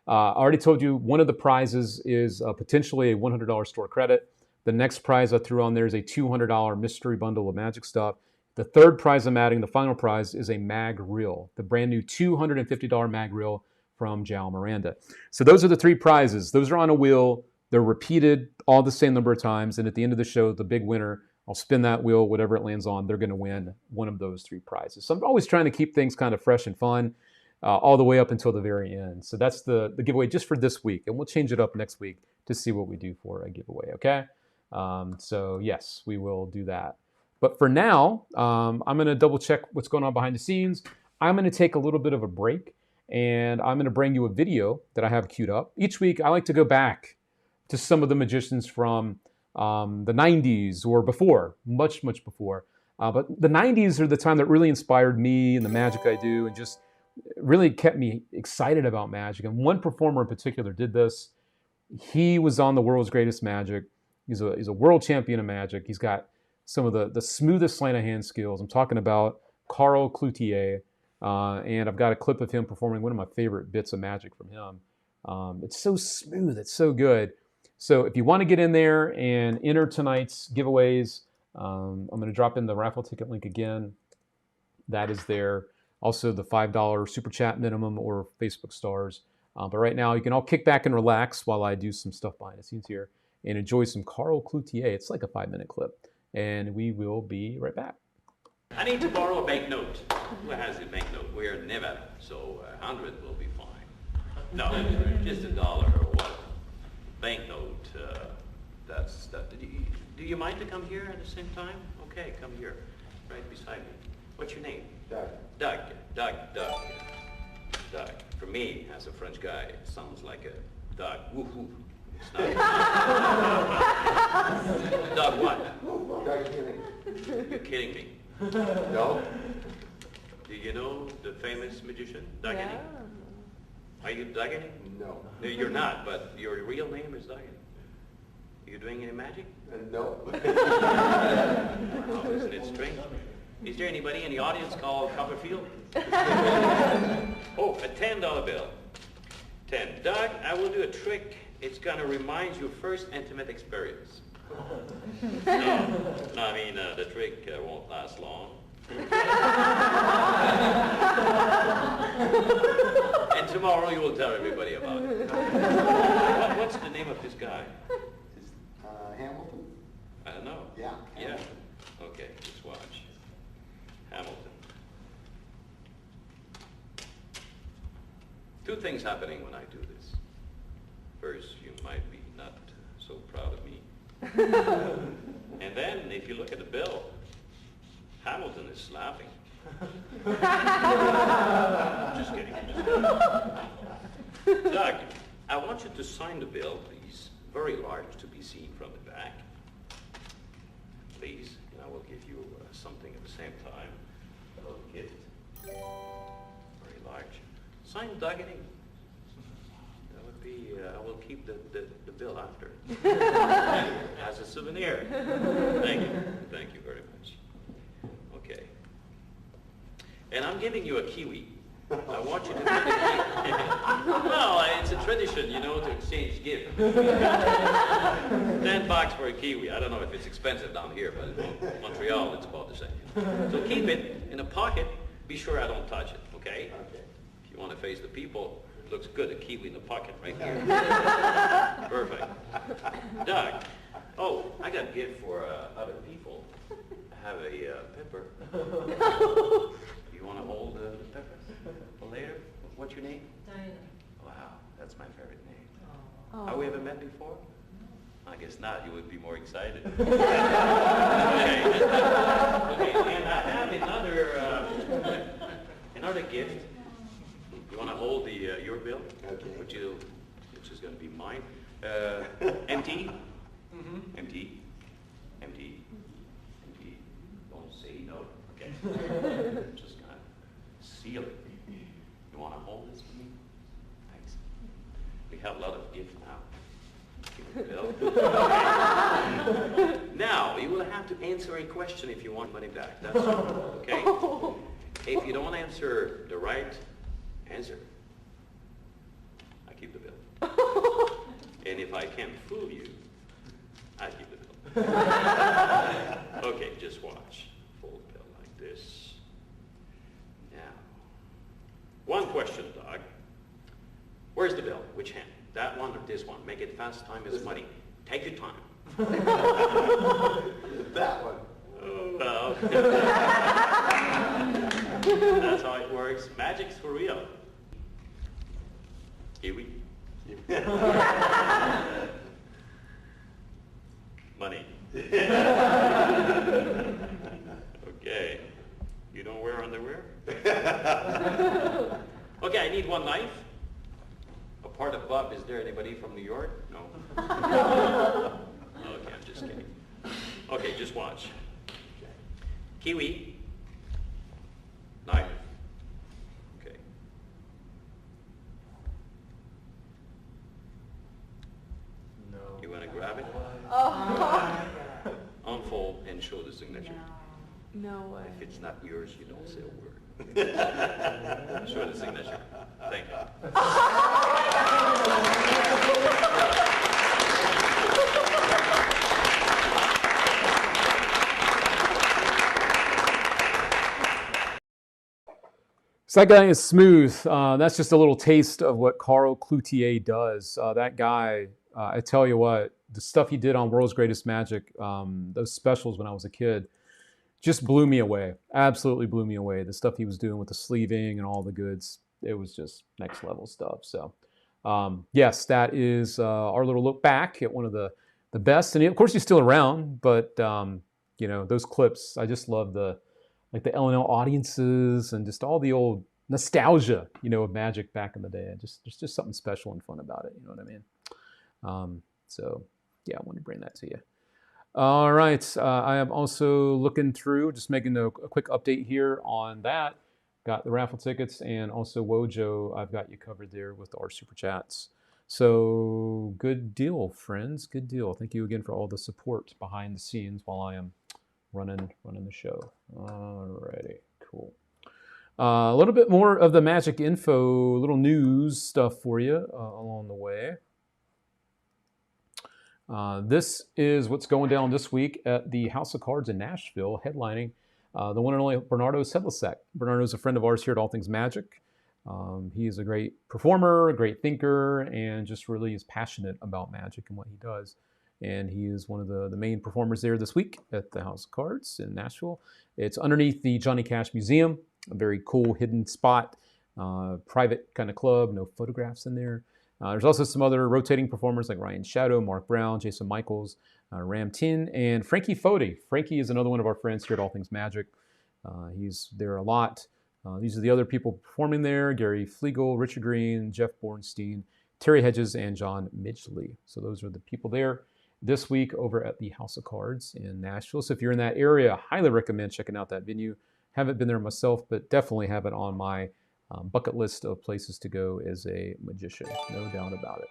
I already told you one of the prizes is potentially a $100 store credit. The next prize I threw on there is a $200 mystery bundle of magic stuff. The third prize I'm adding, the final prize, is a mag reel, the brand new $250 mag reel from Jao Miranda. So those are the three prizes. Those are on a wheel. They're repeated all the same number of times. And at the end of the show, the big winner, I'll spin that wheel, whatever it lands on, they're going to win one of those three prizes. So I'm always trying to keep things kind of fresh and fun all the way up until the very end. So that's the giveaway just for this week. And we'll change it up next week to see what we do for a giveaway, okay? So yes, we will do that. But for now, I'm going to double check what's going on behind the scenes. I'm going to take a little bit of a break, and I'm going to bring you a video that I have queued up. Each week, I like to go back to some of the magicians from the 90s or before, much before. But the 90s are the time that really inspired me and the magic I do, and just really kept me excited about magic. And one performer in particular did this. He was on the World's Greatest Magic. He's a world champion of magic. He's got some of the smoothest sleight of hand skills. I'm talking about Carl Cloutier. And I've got a clip of him performing one of my favorite bits of magic from him. It's so smooth. It's so good. So if you want to get in there and enter tonight's giveaways, I'm going to drop in the raffle ticket link again. That is there. Also the $5 super chat minimum or Facebook stars. But right now you can all kick back and relax while I do some stuff behind the scenes here and enjoy some Carl Cloutier. It's like a 5-minute clip. And we will be right back. I need to borrow a banknote. Who has a banknote? We're in Nevada, so 100 will be fine. No, just $1 or what? Banknote. Do you mind to come here at the same time? Okay, come here, right beside me. What's your name? Doug. Doug. For me, as a French guy, it sounds like a dog. Woof woof. It's not. Dog what? Doug Henning. You're kidding me. No? Do you know the famous magician, Doug Henning? Are you Doug Henning? No. No, you're not, but your real name is Doug Henning. Are you doing any magic? No. Oh, isn't it strange? Is there anybody in the audience called Copperfield? Oh, a $10 bill. 10. Doug, I will do a trick. It's gonna remind you of first intimate experience. No, I mean, the trick won't last long. And tomorrow you will tell everybody about it. What's the name of this guy? Hamilton? I don't know. Yeah. Yeah? Okay, just watch. Hamilton. Two things happening when I do this. First, you might be not so proud of me. And then, if you look at the bill, Hamilton is laughing. Just kidding. Doug, I want you to sign the bill, please. Very large to be seen from the back. Please, and I will give you something at the same time. A little gift. Very large. Sign Doug Henning. That would be, I will keep the bill after. As a souvenir. Thank you. Thank you very much. Okay. And I'm giving you a kiwi. I want you to take a kiwi. Well, it's a tradition, you know, to exchange gifts. $10 for a kiwi. I don't know if it's expensive down here, but in Montreal, it's about the same. So keep it in a pocket. Be sure I don't touch it, okay? Okay. If you want to face the people, it looks good, a kiwi in the pocket right here. Perfect. Doug, oh, I got a gift for other people. I have a pepper. You want to hold the pepper for later? What's your name? Diana. Wow, that's my favorite name. Oh. Have we ever met before? I guess not. You would be more excited. Okay. Okay, and I have another gift. You want to hold the your bill? Okay. Which is going to be mine. Empty. Empty. Don't say no. Okay. Just gonna seal it. You want to hold this for me? Thanks. We have a lot of gifts now. Give it a bill. Now, you will have to answer a question if you want money back. That's all, okay? If you don't answer the right answer, I keep the bill. And if I can't fool you, I keep the bill. Okay, just watch. Fold the bill like this. Now, one question, Doug. Where's the bill? Which hand? That one or this one? Make it fast. Time is money. Take your time. That one. Oh, well. That's how it works. Magic's for real. Kiwi. Money. Okay. You don't wear underwear? Okay, I need one knife. Apart of Bob, is there anybody from New York? No? Okay, I'm just kidding. Okay, just watch. Kiwi. Knife. Okay. No. You want to grab it? Oh. Unfold and show the signature. No way. If it's not yours, you don't say a word. Show the signature. Thank you. So that guy is smooth. That's just a little taste of what Carl Cloutier does. That guy, I tell you what, the stuff he did on World's Greatest Magic, those specials when I was a kid, just blew me away. Absolutely blew me away. The stuff he was doing with the sleeving and all the goods, it was just next level stuff. So yes, that is our little look back at one of the best. And of course, he's still around, but those clips, I just love the L&L audiences and just all the old nostalgia, of Magic back in the day. There's just something special and fun about it. You know what I mean? So yeah, I wanted to bring that to you. All right, I am also looking through, just making a quick update here on that. Got the raffle tickets and also Wojo. I've got you covered there with our super chats. So good deal, friends. Good deal. Thank you again for all the support behind the scenes while I am running the show. Alrighty, cool. A little bit more of the Magic info, little news stuff for you along the way. This is what's going down this week at the House of Cards in Nashville, headlining the one and only Bernardo Sedlacek. Bernardo's a friend of ours here at All Things Magic. He is a great performer, a great thinker, and just really is passionate about Magic and what he does. And he is one of the main performers there this week at the House of Cards in Nashville. It's underneath the Johnny Cash Museum, a very cool hidden spot, private kind of club, no photographs in there. There's also some other rotating performers like Ryan Shadow, Mark Brown, Jason Michaels, Ram Tin, and Frankie Fode. Frankie is another one of our friends here at All Things Magic. He's there a lot. These are the other people performing there: Gary Flegel, Richard Green, Jeff Bornstein, Terry Hedges, and John Midgley. So those are the people there this week over at the House of Cards in Nashville. So if you're in that area, I highly recommend checking out that venue. Haven't been there myself, but definitely have it on my bucket list of places to go as a magician. No doubt about it.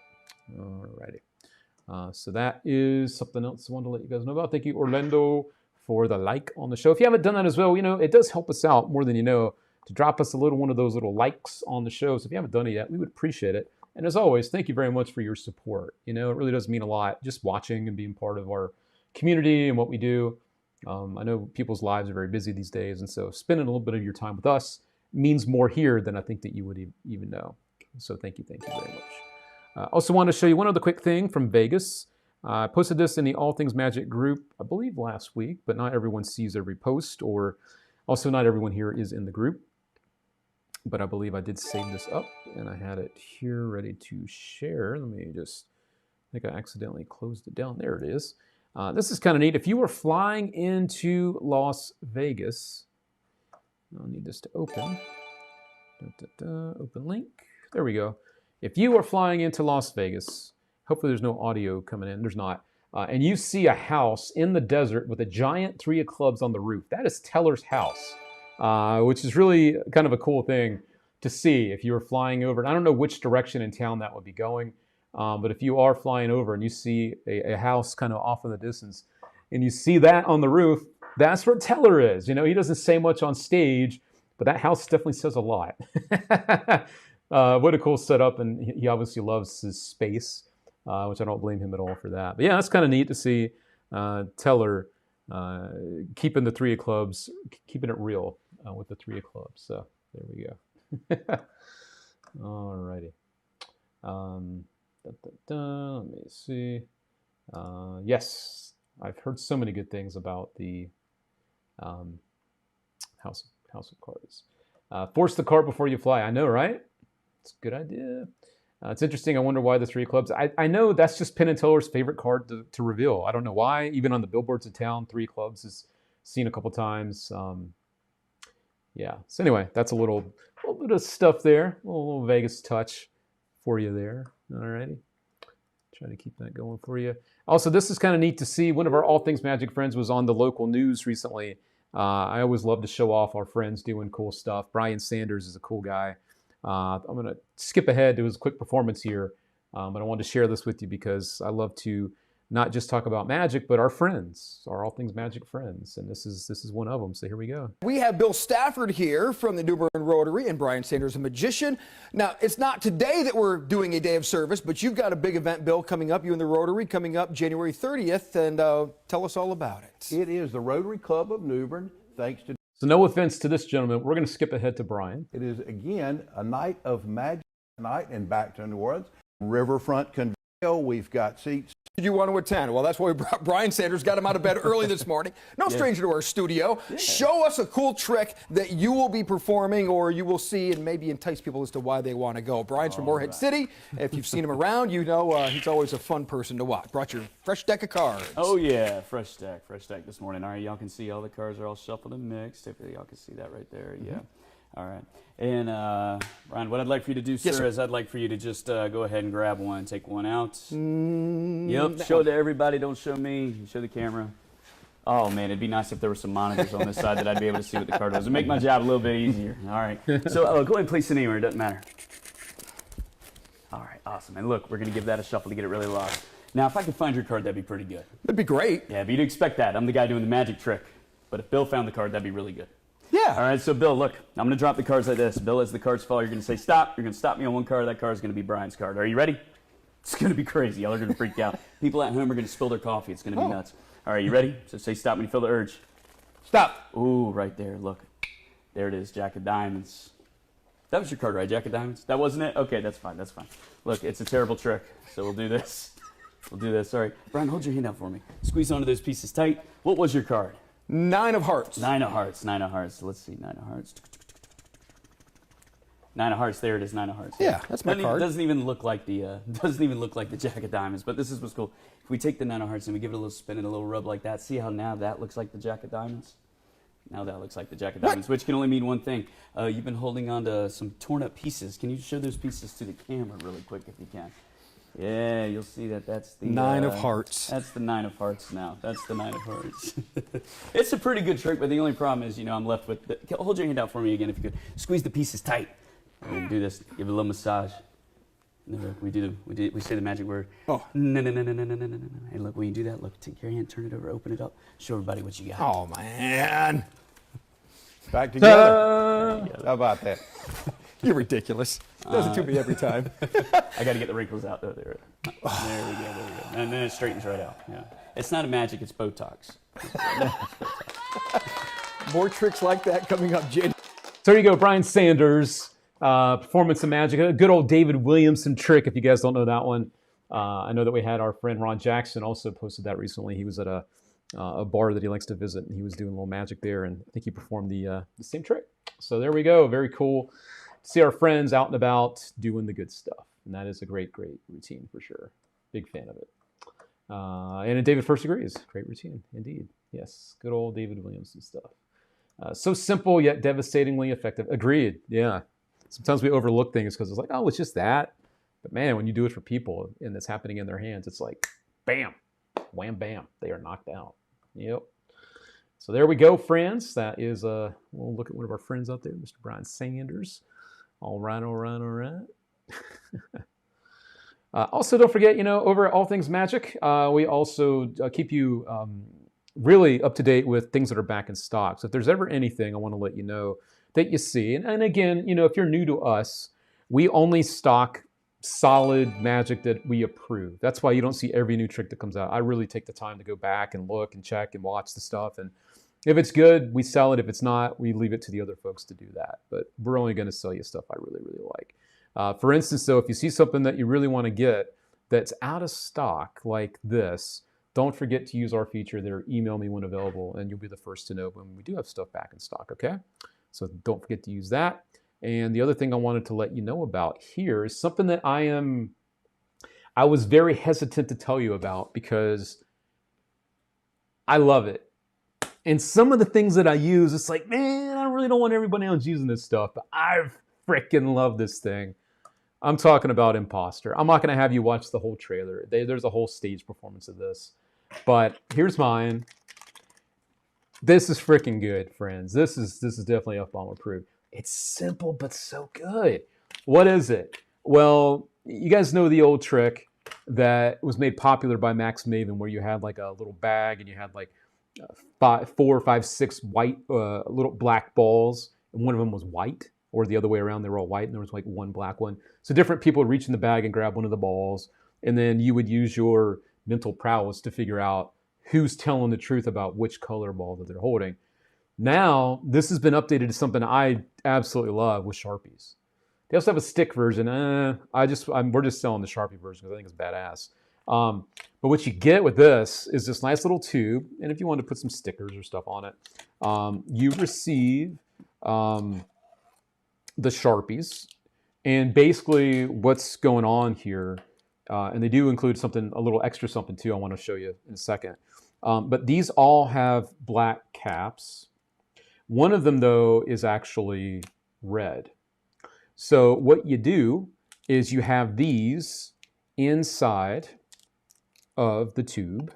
Alrighty. So that is something else I wanted to let you guys know about. Thank you, Orlando, for the like on the show. If you haven't done that as well, it does help us out more than you know to drop us one of those little likes on the show. So if you haven't done it yet, we would appreciate it. And as always, thank you very much for your support. It really does mean a lot just watching and being part of our community and what we do. I know people's lives are very busy these days, and so spending a little bit of your time with us means more here than I think that you would even know. So thank you very much. Also want to show you one other quick thing from Vegas. I posted this in the All Things Magic group, I believe last week, but not everyone sees every post, or also not everyone here is in the group. But I believe I did save this up, and I had it here ready to share. Let me just, I think I accidentally closed it down. There it is. This is kind of neat. If you were flying into Las Vegas, I'll need this to open. Open link. There we go. If you are flying into Las Vegas, hopefully there's no audio coming in. There's not. And you see a house in the desert with a giant 3 of clubs on the roof. That is Teller's house, which is really kind of a cool thing to see if you were flying over. And I don't know which direction in town that would be going, but if you are flying over and you see a house kind of off in the distance, and you see that on the roof, that's where Teller is. He doesn't say much on stage, but that house definitely says a lot. What a cool setup, and he obviously loves his space, which I don't blame him at all for that. But yeah, that's kind of neat to see Teller keeping the 3 of clubs, keeping it real with the 3 of clubs. So there we go. Alrighty. Let me see. Yes, I've heard so many good things about the House of Cards. Force the cart before you fly. I know, right? It's a good idea. It's interesting. I wonder why the 3 of clubs. I know that's just Penn and Teller's favorite card to reveal. I don't know why. Even on the billboards in town, 3 of clubs is seen a couple times. Yeah. So anyway, that's a little bit of stuff there. A little Vegas touch for you there. Alrighty. Try to keep that going for you. Also, this is kind of neat to see. One of our All Things Magic friends was on the local news recently. I always love to show off our friends doing cool stuff. Brian Sanders is a cool guy. I'm going to skip ahead to his quick performance here, but I wanted to share this with you because I love to not just talk about magic, but our friends, our All Things Magic friends, and this is one of them. So here we go. We have Bill Stafford here from the New Bern Rotary, and Brian Sanders, a magician. Now, it's not today that we're doing a day of service, but you've got a big event, Bill, coming up. You and the Rotary coming up January 30th, and tell us all about it. It is the Rotary Club of New Bern, thanks to... So no offense to this gentleman, we're going to skip ahead to Brian. It is, again, a night of magic night in Backton, New Orleans. Riverfront Convention. We've got seats you want to attend? Well, that's why we brought Brian Sanders, got him out of bed early this morning. No stranger to our studio. Show us a cool trick that you will be performing or you will see and maybe entice people as to why they want to go. Brian's from Morehead City. If you've seen him around, you know he's always a fun person to watch. Brought your fresh deck of cards. Oh yeah, fresh deck this morning. All right, y'all can see all the cards are all shuffled and mixed. Hopefully y'all can see that right there. Yeah. All right. And Ryan, what I'd like for you to do, sir, is I'd like for you to just go ahead and grab one, take one out. Yep. Show it to everybody. Don't show me. Show the camera. Oh man, it'd be nice if there were some monitors on this side that I'd be able to see what the card was. It'd make my job a little bit easier. All right. So go ahead and place it anywhere. It doesn't matter. All right. Awesome. And look, we're gonna give that a shuffle to get it really lost. Now, if I could find your card, that'd be pretty good. That'd be great. Yeah, but you'd expect that. I'm the guy doing the magic trick. But if Bill found the card, that'd be really good. Yeah. All right, so Bill, look, I'm going to drop the cards like this. Bill, as the cards fall, you're going to say stop. You're going to stop me on one card. That card is going to be Brian's card. Are you ready? It's going to be crazy. Y'all are going to freak out. People at home are going to spill their coffee. It's going to be nuts. All right, you ready? So say stop when you feel the urge. Stop. Ooh, right there. Look. There it is, Jack of Diamonds. That was your card, right? Jack of Diamonds? That wasn't it? Okay, that's fine. That's fine. Look, it's a terrible trick, so we'll do this. We'll do this. All right. Brian, hold your hand out for me. Squeeze onto those pieces tight. What was your card? 9 of hearts. 9 of hearts. 9 of hearts. Let's see. 9 of hearts. 9 of hearts. There it is. 9 of hearts. Yeah, that's my card. Doesn't even look like the Jack of Diamonds. But this is what's cool. If we take the 9 of hearts and we give it a little spin and a little rub like that, see how now that looks like the Jack of Diamonds? Now that looks like the Jack of Diamonds, which can only mean one thing. You've been holding on to some torn up pieces. Can you show those pieces to the camera really quick if you can? Yeah, you'll see that that's the 9 of hearts. That's the 9 of hearts now. That's the 9 of hearts. It's a pretty good trick, but the only problem is, I'm left with hold your hand out for me again if you could. Squeeze the pieces tight. And do this. Give it a little massage. And then we say the magic word. Oh. No. And look, when you do that, look, take your hand, turn it over, open it up, show everybody what you got. Oh man. Back together. How about that? You're ridiculous. Does it to me every time. I got to get the wrinkles out though. There we go. And then it straightens right out. Yeah. It's not a magic. It's Botox. More tricks like that coming up, Jen. So there you go, Brian Sanders, Performance of Magic. A good old David Williamson trick, if you guys don't know that one. I know that we had our friend Ron Jackson also posted that recently. He was at a bar that he likes to visit, and he was doing a little magic there, and I think he performed the same trick. So there we go. Very cool. See our friends out and about doing the good stuff. And that is a great, great routine for sure. Big fan of it. And David first agrees. Great routine, indeed. Yes, good old David Williamson stuff. So simple yet devastatingly effective. Agreed, yeah. Sometimes we overlook things because it's like, oh, it's just that. But man, when you do it for people and it's happening in their hands, it's like, bam, wham, bam. They are knocked out. Yep. So there we go, friends. That is, we'll look at one of our friends out there, Mr. Brian Sanders. All right. Also, don't forget, over at All Things Magic, we also keep you really up to date with things that are back in stock. So if there's ever anything, I want to let you know that you see. And again, if you're new to us, we only stock solid magic that we approve. That's why you don't see every new trick that comes out. I really take the time to go back and look and check and watch the stuff. And if it's good, we sell it. If it's not, we leave it to the other folks to do that. But we're only going to sell you stuff I really, really like. For instance, though, if you see something that you really want to get that's out of stock like this, don't forget to use our feature there. Email me when available, and you'll be the first to know when we do have stuff back in stock, okay? So don't forget to use that. And the other thing I wanted to let you know about here is something that I was very hesitant to tell you about because I love it. And some of the things that I use, it's like, man, I really don't want everybody else using this stuff, but I freaking love this thing. I'm talking about Imposter. I'm not going to have you watch the whole trailer. There's a whole stage performance of this. But here's mine. This is freaking good, friends. This is definitely F-bomb approved. It's simple, but so good. What is it? Well, you guys know the old trick that was made popular by Max Maven where you had like a little bag and you had like 4, 5, 6 white little black balls, and one of them was white, or the other way around, they were all white, and there was like one black one. So different people would reach in the bag and grab one of the balls, and then you would use your mental prowess to figure out who's telling the truth about which color ball that they're holding. Now, this has been updated to something I absolutely love with Sharpies. They also have a stick version. We're just selling the Sharpie version because I think it's badass. But what you get with this is this nice little tube, and if you want to put some stickers or stuff on it, you receive the Sharpies. And basically what's going on here, and they do include something, a little extra something too I want to show you in a second. But these all have black caps. One of them, though, is actually red. So what you do is you have these inside of the tube.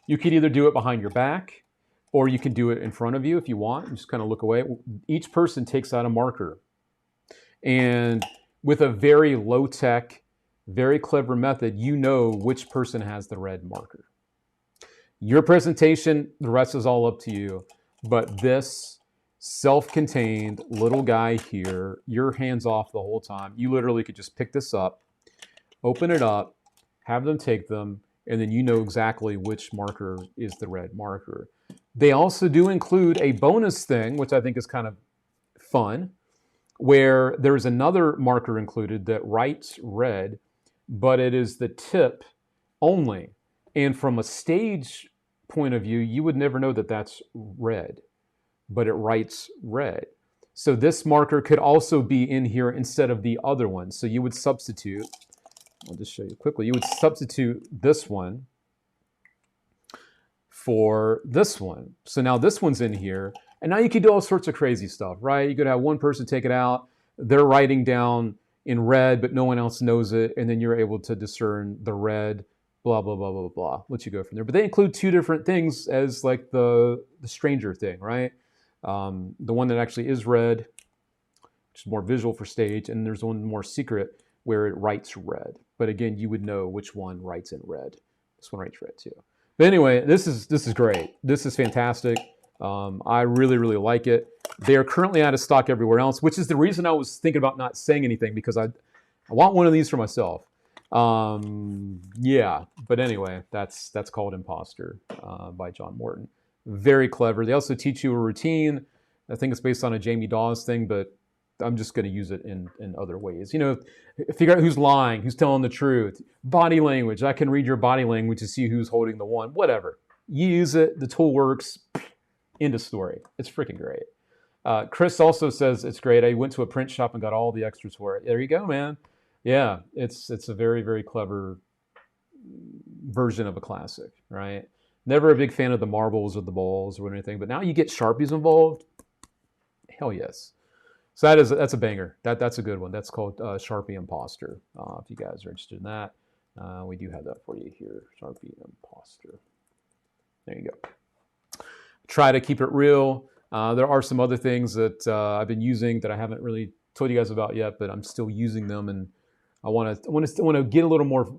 You could either do it behind your back, or you can do it in front of you if you want. Just kind of look away. Each person takes out a marker. And with a very low-tech, very clever method, you know which person has the red marker. Your presentation, the rest is all up to you. But this self-contained little guy here, your hands off the whole time. You literally could just pick this up, open it up, have them take them, and then you know exactly which marker is the red marker. They also do include a bonus thing, which I think is kind of fun, where there's another marker included that writes red, but it is the tip only. And from a stage point of view, you would never know that that's red, but it writes red. So this marker could also be in here instead of the other one. So you would substitute, I'll just show you quickly, you would substitute this one for this one. So now this one's in here, and now you could do all sorts of crazy stuff, right? You could have one person take it out, they're writing down in red, but no one else knows it, and then you're able to discern the red, blah, blah, blah, blah, blah. Let you go from there. But they include two different things as like the stranger thing, right? The one that actually is red, which is more visual for stage, and there's one more secret where it writes red. But again, you would know which one writes in red. This one writes red too. But anyway, this is great. This is fantastic. I really, really like it. They are currently out of stock everywhere else, which is the reason I was thinking about not saying anything, because I want one of these for myself. Yeah, but anyway, that's called Imposter by John Morton. Very clever. They also teach you a routine. I think it's based on a Jamie Dawes thing, but I'm just going to use it in other ways. You know, figure out who's lying, who's telling the truth. Body language. I can read your body language to see who's holding the one. Whatever. You use it. The tool works. End of story. It's freaking great. Chris also says it's great. I went to a print shop and got all the extras for it. There you go, man. Yeah, it's a very, very clever version of a classic, right? Never a big fan of the marbles or the balls or anything, but now you get Sharpies involved. Hell yes. So that's a banger. That's a good one. That's called Sharpie Imposter. If you guys are interested in that, we do have that for you here. Sharpie Imposter. There you go. Try to keep it real. There are some other things that I've been using that I haven't really told you guys about yet, but I'm still using them, and I want to get a little more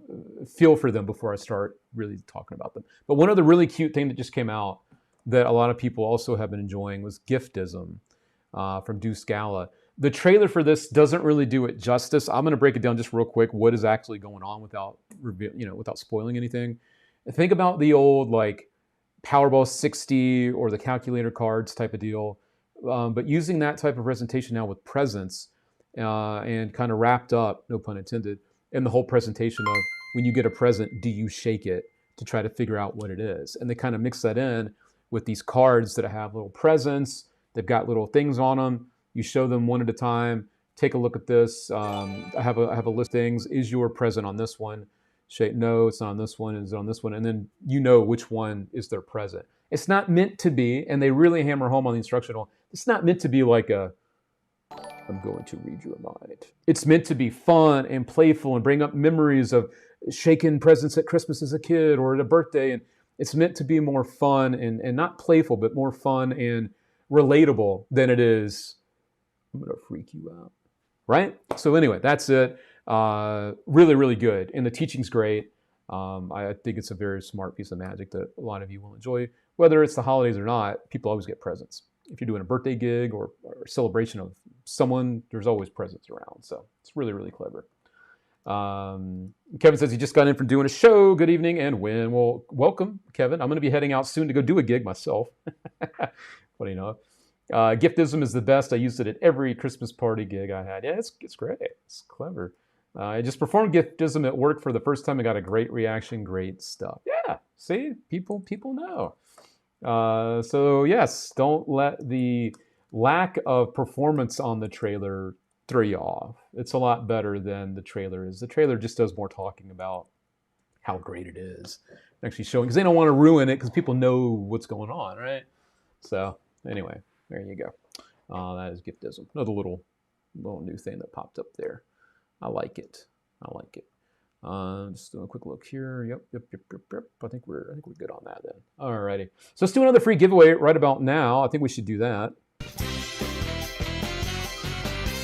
feel for them before I start really talking about them. But one other really cute thing that just came out that a lot of people also have been enjoying was Giftism. From Deuce Gala. The trailer for this doesn't really do it justice. I'm going to break it down just real quick. What is actually going on without spoiling anything? Think about the old like Powerball 60 or the calculator cards type of deal, but using that type of presentation now with presents and kind of wrapped up, no pun intended, in the whole presentation of when you get a present, do you shake it to try to figure out what it is? And they kind of mix that in with these cards that have little presents. They've got little things on them. You show them one at a time. Take a look at this. I have a list of things. Is your present on this one? Shake, no, it's not on this one. Is it on this one? And then you know which one is their present. It's not meant to be, and they really hammer home on the instructional, it's not meant to be like a, I'm going to read your mind. It's meant to be fun and playful and bring up memories of shaking presents at Christmas as a kid or at a birthday. And it's meant to be more fun and not playful, but more fun and relatable than it is, I'm going to freak you out, right? So anyway, that's it. Really, really good. And the teaching's great. I think it's a very smart piece of magic that a lot of you will enjoy. Whether it's the holidays or not, people always get presents. If you're doing a birthday gig or celebration of someone, there's always presents around. So it's really, really clever. Kevin says he just got in from doing a show. Good evening and win. Well, welcome, Kevin. I'm going to be heading out soon to go do a gig myself. What do you know? Giftism is the best. I used it at every Christmas party gig I had. Yeah, it's great. It's clever. I just performed Giftism at work for the first time. I got a great reaction. Great stuff. Yeah, see, people know. So yes, don't let the lack of performance on the trailer throw you off. It's a lot better than the trailer is. The trailer just does more talking about how great it is, actually showing, because they don't want to ruin it because people know what's going on, right? So anyway, there you go. That is Giftism. Another little new thing that popped up there. I like it. Just doing a quick look here. Yep. I think we're good on that then. Alrighty. So let's do another free giveaway right about now. I think we should do that.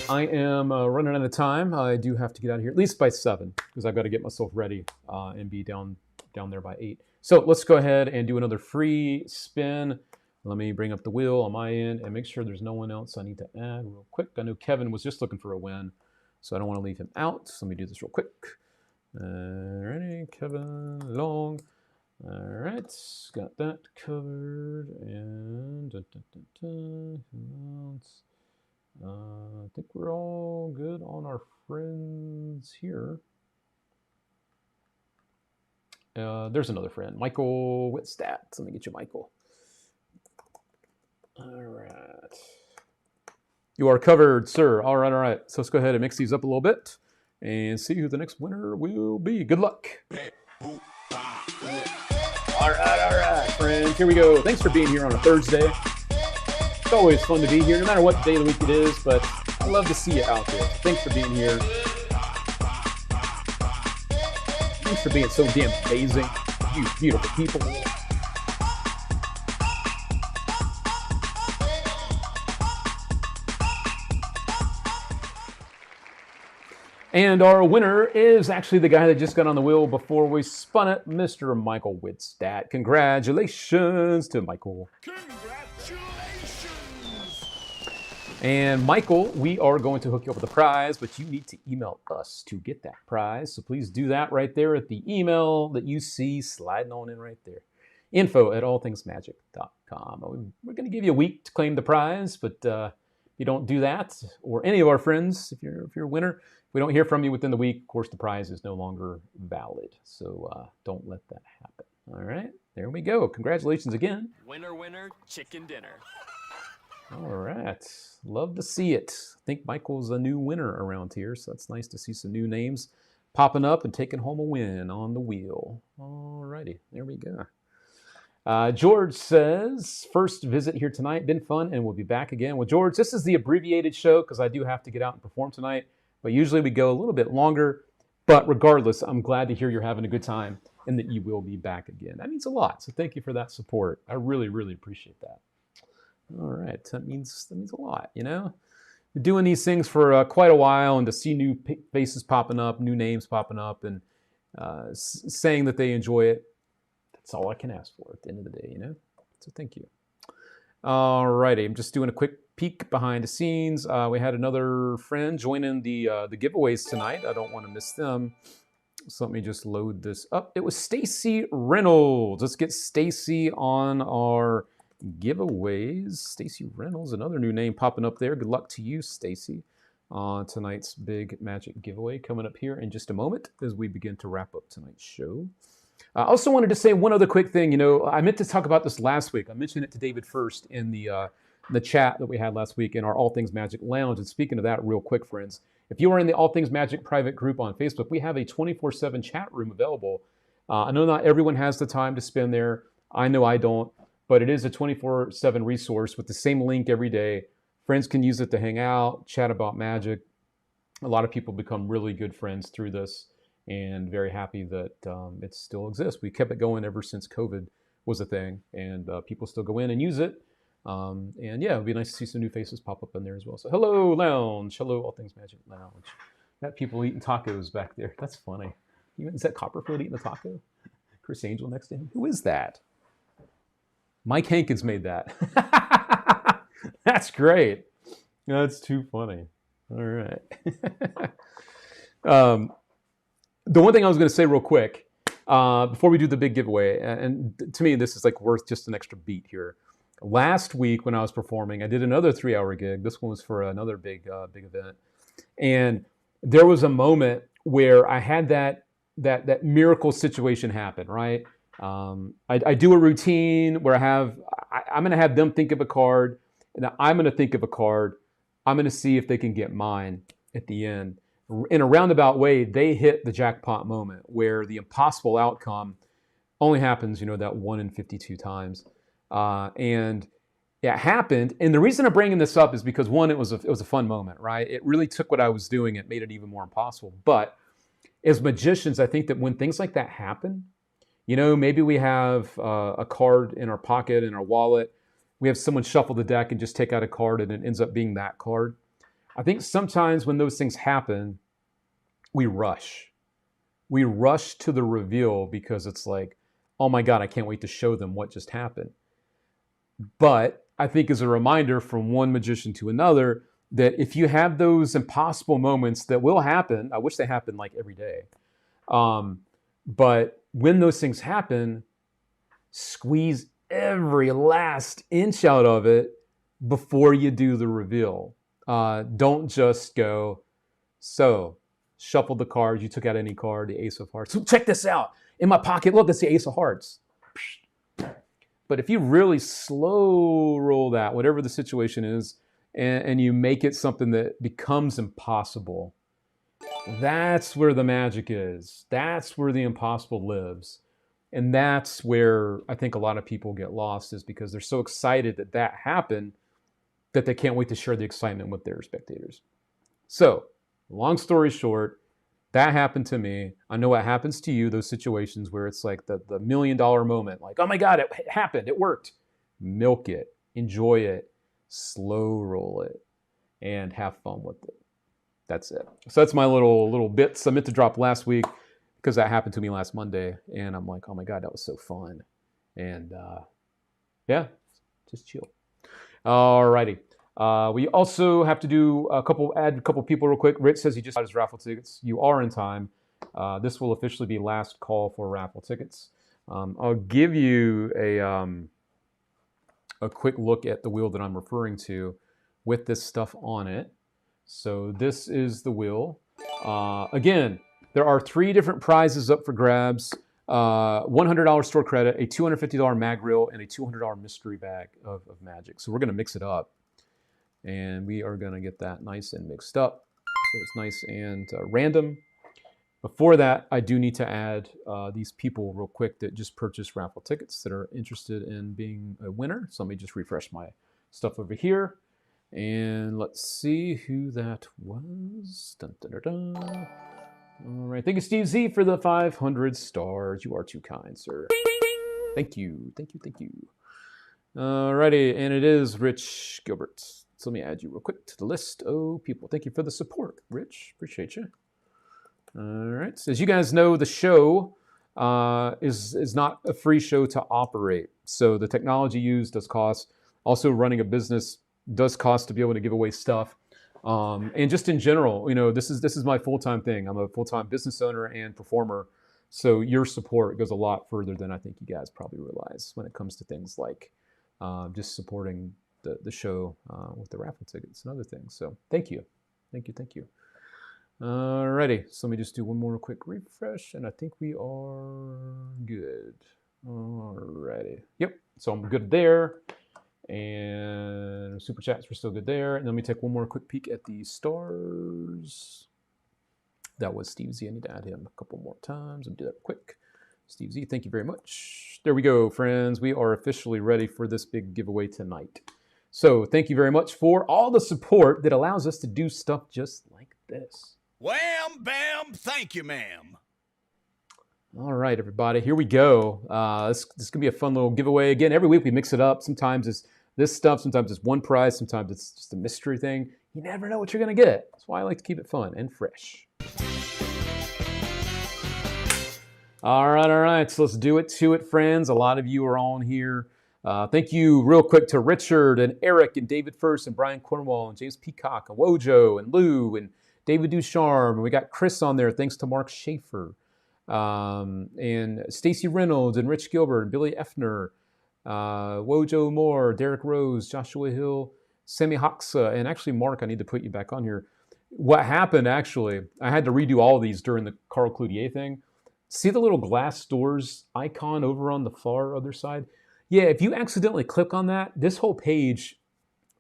I am running out of time. I do have to get out of here at least by 7 because I've got to get myself ready and be down there by 8. So let's go ahead and do another free spin. Let me bring up the wheel on my end and make sure there's no one else I need to add real quick. I know Kevin was just looking for a win, so I don't want to leave him out. So let me do this real quick. Alrighty, Kevin Long. Alright, got that covered. And who else? I think we're all good on our friends here. There's another friend, Michael Whitstat. Let me get you, Michael. All right. You are covered, sir. All right. So let's go ahead and mix these up a little bit and see who the next winner will be. Good luck. All right, friends. Here we go. Thanks for being here on a Thursday. It's always fun to be here, no matter what day of the week it is, but I love to see you out there. Thanks for being here. Thanks for being so damn amazing. You beautiful people. And our winner is actually the guy that just got on the wheel before we spun it, Mr. Michael Whitstat. Congratulations to Michael. Congratulations! And Michael, we are going to hook you up with a prize, but you need to email us to get that prize. So please do that right there at the email that you see sliding on in right there. info@allthingsmagic.com. We're going to give you a week to claim the prize, but if you don't do that, or any of our friends, if you're a winner, if we don't hear from you within the week, of course, the prize is no longer valid. So don't let that happen. All right, there we go. Congratulations again. Winner, winner, chicken dinner. All right. Love to see it. I think Michael's a new winner around here, so it's nice to see some new names popping up and taking home a win on the wheel. All righty. There we go. George says, first visit here tonight. Been fun, and we'll be back again. Well, George, this is the abbreviated show because I do have to get out and perform tonight, but usually we go a little bit longer. But regardless, I'm glad to hear you're having a good time and that you will be back again. That means a lot, so thank you for that support. I really, really appreciate that. All right, that means a lot, you know? We're doing these things for quite a while, and to see new faces popping up, new names popping up, and saying that they enjoy it, that's all I can ask for at the end of the day, you know? So thank you. All righty, I'm just doing a quick peek behind the scenes. We had another friend joining the giveaways tonight. I don't want to miss them. So let me just load this up. It was Stacy Reynolds. Let's get Stacy on our giveaways. Stacy Reynolds, another new name popping up there. Good luck to you, Stacy, on tonight's big magic giveaway coming up here in just a moment as we begin to wrap up tonight's show. I also wanted to say one other quick thing. You know, I meant to talk about this last week. I mentioned it to David first in the chat that we had last week in our All Things Magic Lounge. And speaking of that, real quick, friends, if you are in the All Things Magic private group on Facebook, we have a 24/7 chat room available. I know not everyone has the time to spend there. I know I don't. But it is a 24/7 resource with the same link every day. Friends can use it to hang out, chat about magic. A lot of people become really good friends through this, and very happy that it still exists. We kept it going ever since COVID was a thing, and people still go in and use it. And yeah, it'd be nice to see some new faces pop up in there as well. So hello, Lounge. Hello, All Things Magic Lounge. Got people eating tacos back there. That's funny. Is that Copperfield eating a taco? Chris Angel next to him? Who is that? Mike Hankins made that. That's great. That's too funny. All right. The one thing I was going to say real quick, before we do the big giveaway, and to me this is like worth just an extra beat here. Last week when I was performing, I did another 3-hour gig. This one was for another big event. And there was a moment where I had that miracle situation happen, right? I do a routine where I'm going to have them think of a card, and I'm going to think of a card. I'm going to see if they can get mine at the end. In a roundabout way, they hit the jackpot moment where the impossible outcome only happens, that 1 in 52 times. And it happened. And the reason I'm bringing this up is because, one, it was a fun moment, right? It really took what I was doing. It made it even more impossible. But as magicians, I think that when things like that happen, maybe we have a card in our pocket, in our wallet. We have someone shuffle the deck and just take out a card and it ends up being that card. I think sometimes when those things happen, we rush. We rush to the reveal because it's like, oh my God, I can't wait to show them what just happened. But I think as a reminder from one magician to another, that if you have those impossible moments that will happen, I wish they happened like every day. But when those things happen, squeeze every last inch out of it before you do the reveal. Don't just go, so shuffle the cards. You took out any card, the Ace of Hearts. So check this out. In my pocket, look, it's the Ace of Hearts. But if you really slow roll that, whatever the situation is, and you make it something that becomes impossible, that's where the magic is. That's where the impossible lives. And that's where I think a lot of people get lost, is because they're so excited that happened that they can't wait to share the excitement with their spectators. So, long story short, that happened to me. I know what happens to you, those situations where it's like the $1 million moment, like, oh my God, it happened, it worked. Milk it, enjoy it, slow roll it, and have fun with it. That's it. So that's my little bits I meant to drop last week because that happened to me last Monday, and I'm like, oh my God, that was so fun. And yeah, just chill. Alrighty. We also have to add a couple people real quick. Rich says he just got his raffle tickets. You are in time. This will officially be last call for raffle tickets. I'll give you a quick look at the wheel that I'm referring to with this stuff on it. So this is the wheel. Again, there are 3 different prizes up for grabs. $100 store credit, a $250 mag reel, and a $200 mystery bag of magic. So we're going to mix it up. And we are going to get that nice and mixed up. So it's nice and random. Before that, I do need to add these people real quick that just purchased raffle tickets that are interested in being a winner. So let me just refresh my stuff over here. And let's see who that was. Dun, dun, dun, dun. All right. Thank you, Steve Z, for the 500 stars. You are too kind, sir. Thank you. Thank you. Thank you. All righty. And it is Rich Gilbert. So let me add you real quick to the list of people. Thank you for the support, Rich. Appreciate you. All right. So as you guys know, the show is not a free show to operate. So the technology used does cost. Also, running a business does cost to be able to give away stuff. And just in general, this is my full-time thing. I'm a full-time business owner and performer. So your support goes a lot further than I think you guys probably realize when it comes to things like just supporting the show with the raffle tickets and other things. So thank you. Thank you. Thank you. Alrighty. So let me just do one more quick refresh, and I think we are good. Alrighty. Yep. So I'm good there. And super chats, we're still good there. And let me take one more quick peek at the stars. That was Steve Z. I need to add him a couple more times. I'll do that quick. Steve Z, thank you very much. There we go, friends. We are officially ready for this big giveaway tonight. So thank you very much for all the support that allows us to do stuff just like this. Wham, bam, thank you, ma'am. All right, everybody, here we go. This is going to be a fun little giveaway. Again, every week we mix it up. Sometimes it's this stuff, sometimes it's one prize, sometimes it's just a mystery thing. You never know what you're going to get. That's why I like to keep it fun and fresh. All right, so let's do it to it, friends. A lot of you are on here. Thank you real quick to Richard and Eric and David First and Brian Cornwall and James Peacock and Wojo and Lou and David Ducharme. And we got Chris on there. Thanks to Mark Schaefer. And Stacy Reynolds and Rich Gilbert and Billy Effner, Wojo Moore, Derek Rose, Joshua Hill, Sammy Hoxa, and actually Mark, I need to put you back on here. what happened actually, I had to redo all of these during the Carl Cloutier thing. See the little glass doors icon over on the far other side? Yeah, if you accidentally click on that, this whole page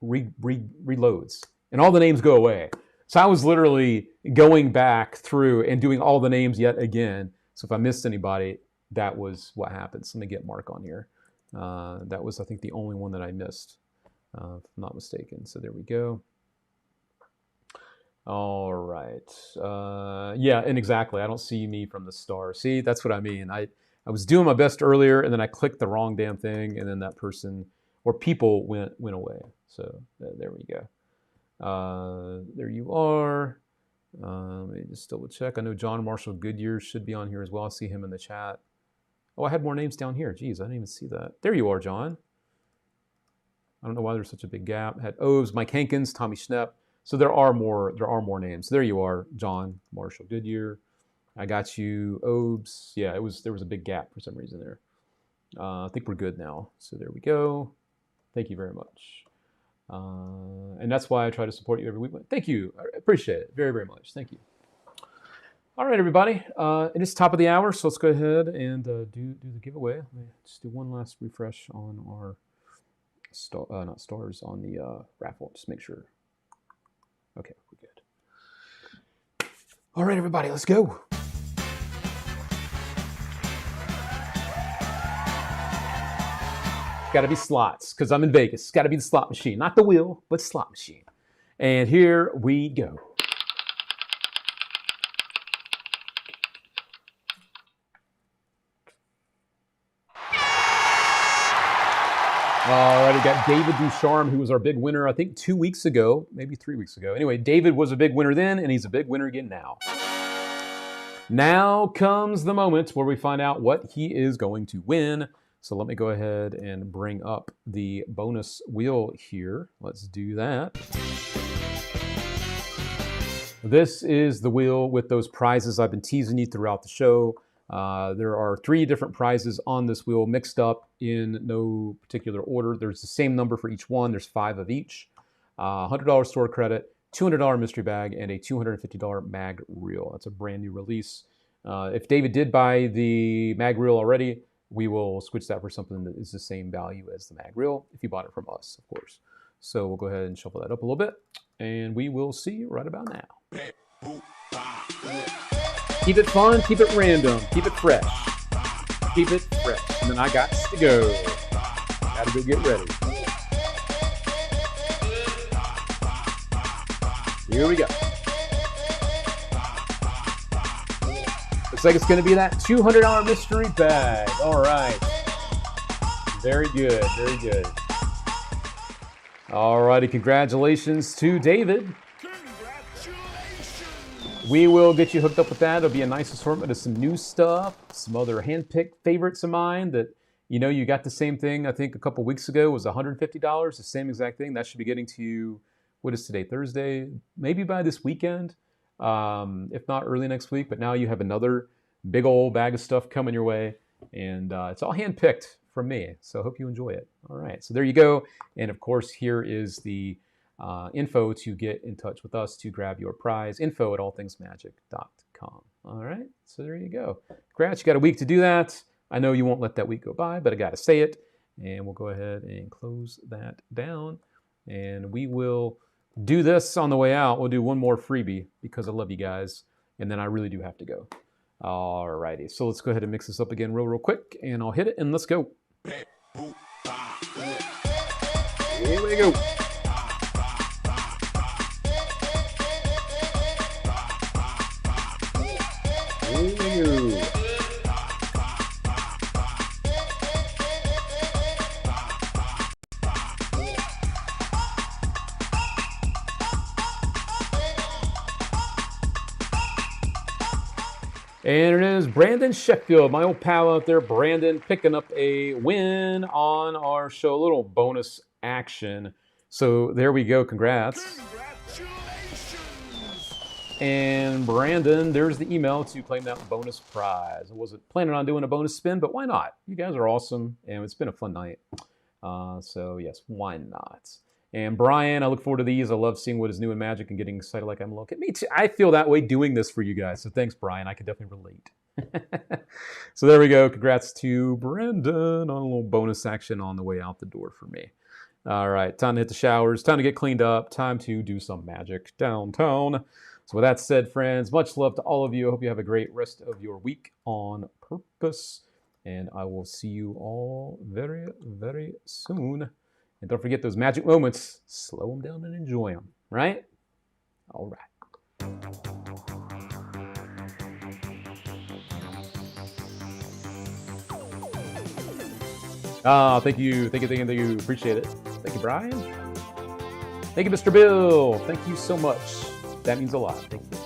reloads and all the names go away. So I was literally going back through and doing all the names yet again. So if I missed anybody, that was what happened. So let me get Mark on here. That was, I think, the only one that I missed, if I'm not mistaken. So there we go. All right. Yeah, and exactly. I don't see me from the star. See, that's what I mean. I was doing my best earlier, and then I clicked the wrong damn thing, and then that person or people went away. So there we go. There you are. Let me just double check. I know John Marshall Goodyear should be on here as well. I see him in the chat. Oh, I had more names down here. Geez, I didn't even see that. There you are, John. I don't know why there's such a big gap. Had Oves, Mike Hankins, Tommy Schnepp. So there are more names. There you are, John Marshall Goodyear. I got you, Oves. Yeah, there was a big gap for some reason there. I think we're good now. So there we go. Thank you very much. And that's why I try to support you every week. Thank you. I appreciate it very, very much. Thank you. All right, everybody. It is top of the hour, so let's go ahead and do the giveaway. Let me just do one last refresh on our not stars, on the raffle. Just make sure. Okay, we're good. All right, everybody, let's go. Got to be slots, because I'm in Vegas. It's got to be the slot machine. Not the wheel, but slot machine. And here we go. All right, we got David Ducharme, who was our big winner, I think 2 weeks ago, maybe 3 weeks ago. Anyway, David was a big winner then, and he's a big winner again now. Now comes the moment where we find out what he is going to win. So let me go ahead and bring up the bonus wheel here. Let's do that. This is the wheel with those prizes I've been teasing you throughout the show. There are 3 different prizes on this wheel mixed up in no particular order. There's the same number for each one. There's 5 of each. $100 store credit, $200 mystery bag, and a $250 mag reel. That's a brand new release. If David did buy the mag reel already, we will switch that for something that is the same value as the mag reel if you bought it from us, of course. So we'll go ahead and shuffle that up a little bit, and we will see you right about now. Keep it fun, keep it random, keep it fresh. Keep it fresh. And then I got to go. Gotta go get ready. Here we go. Looks like it's going to be that $200 mystery bag. All right. Very good, very good. All righty, congratulations to David. We will get you hooked up with that. It'll be a nice assortment of some new stuff, some other hand-picked favorites of mine that, you know, you got the same thing, I think a couple weeks ago, was $150, the same exact thing. That should be getting to you, what is today, Thursday? Maybe by this weekend, if not early next week. But now you have another big old bag of stuff coming your way, and it's all hand-picked from me. So I hope you enjoy it. All right, so there you go. And of course, here is the info to get in touch with us to grab your prize. info@allthingsmagic.com. All right, so there you go. Congrats, you got a week to do that. I know you won't let that week go by, but I got to say it. And we'll go ahead and close that down. And we will do this on the way out. We'll do one more freebie because I love you guys. And then I really do have to go. All righty, so let's go ahead and mix this up again real quick. And I'll hit it and let's go. Here we go. And it is Brandon Sheffield, my old pal out there, Brandon, picking up a win on our show. A little bonus action. So there we go. Congrats. And Brandon, there's the email to claim that bonus prize. I wasn't planning on doing a bonus spin, but why not? You guys are awesome, and it's been a fun night. So yes, why not? And Brian, I look forward to these. I love seeing what is new in Magic and getting excited like I'm a little kid. Me too. I feel that way doing this for you guys. So thanks, Brian. I can definitely relate. So there we go. Congrats to Brendan on a little bonus action on the way out the door for me. All right, time to hit the showers, time to get cleaned up, time to do some magic downtown. So with that said, friends, much love to all of you. I hope you have a great rest of your week on purpose. And I will see you all very, very soon. And don't forget those magic moments. Slow them down and enjoy them, right? All right. Ah, thank you. Thank you. Appreciate it. Thank you, Brian. Thank you, Mr. Bill. Thank you so much. That means a lot. Thank you.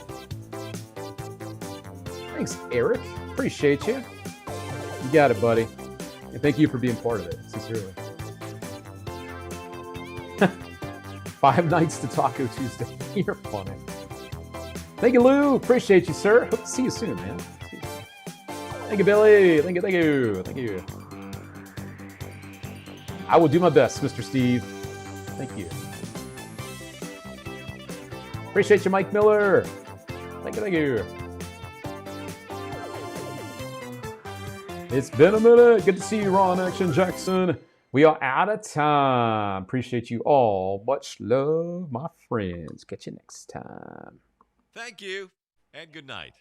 Thanks, Eric. Appreciate you. You got it, buddy. And thank you for being part of it, sincerely. 5 nights to Taco Tuesday. You're funny. Thank you, Lou. Appreciate you, sir. Hope to see you soon, man. Thank you, Billy. Thank you. I will do my best, Mr. Steve. Thank you. Appreciate you, Mike Miller. Thank you. It's been a minute. Good to see you, Ron Action Jackson. We are out of time. Appreciate you all. Much love, my friends. Catch you next time. Thank you, and good night.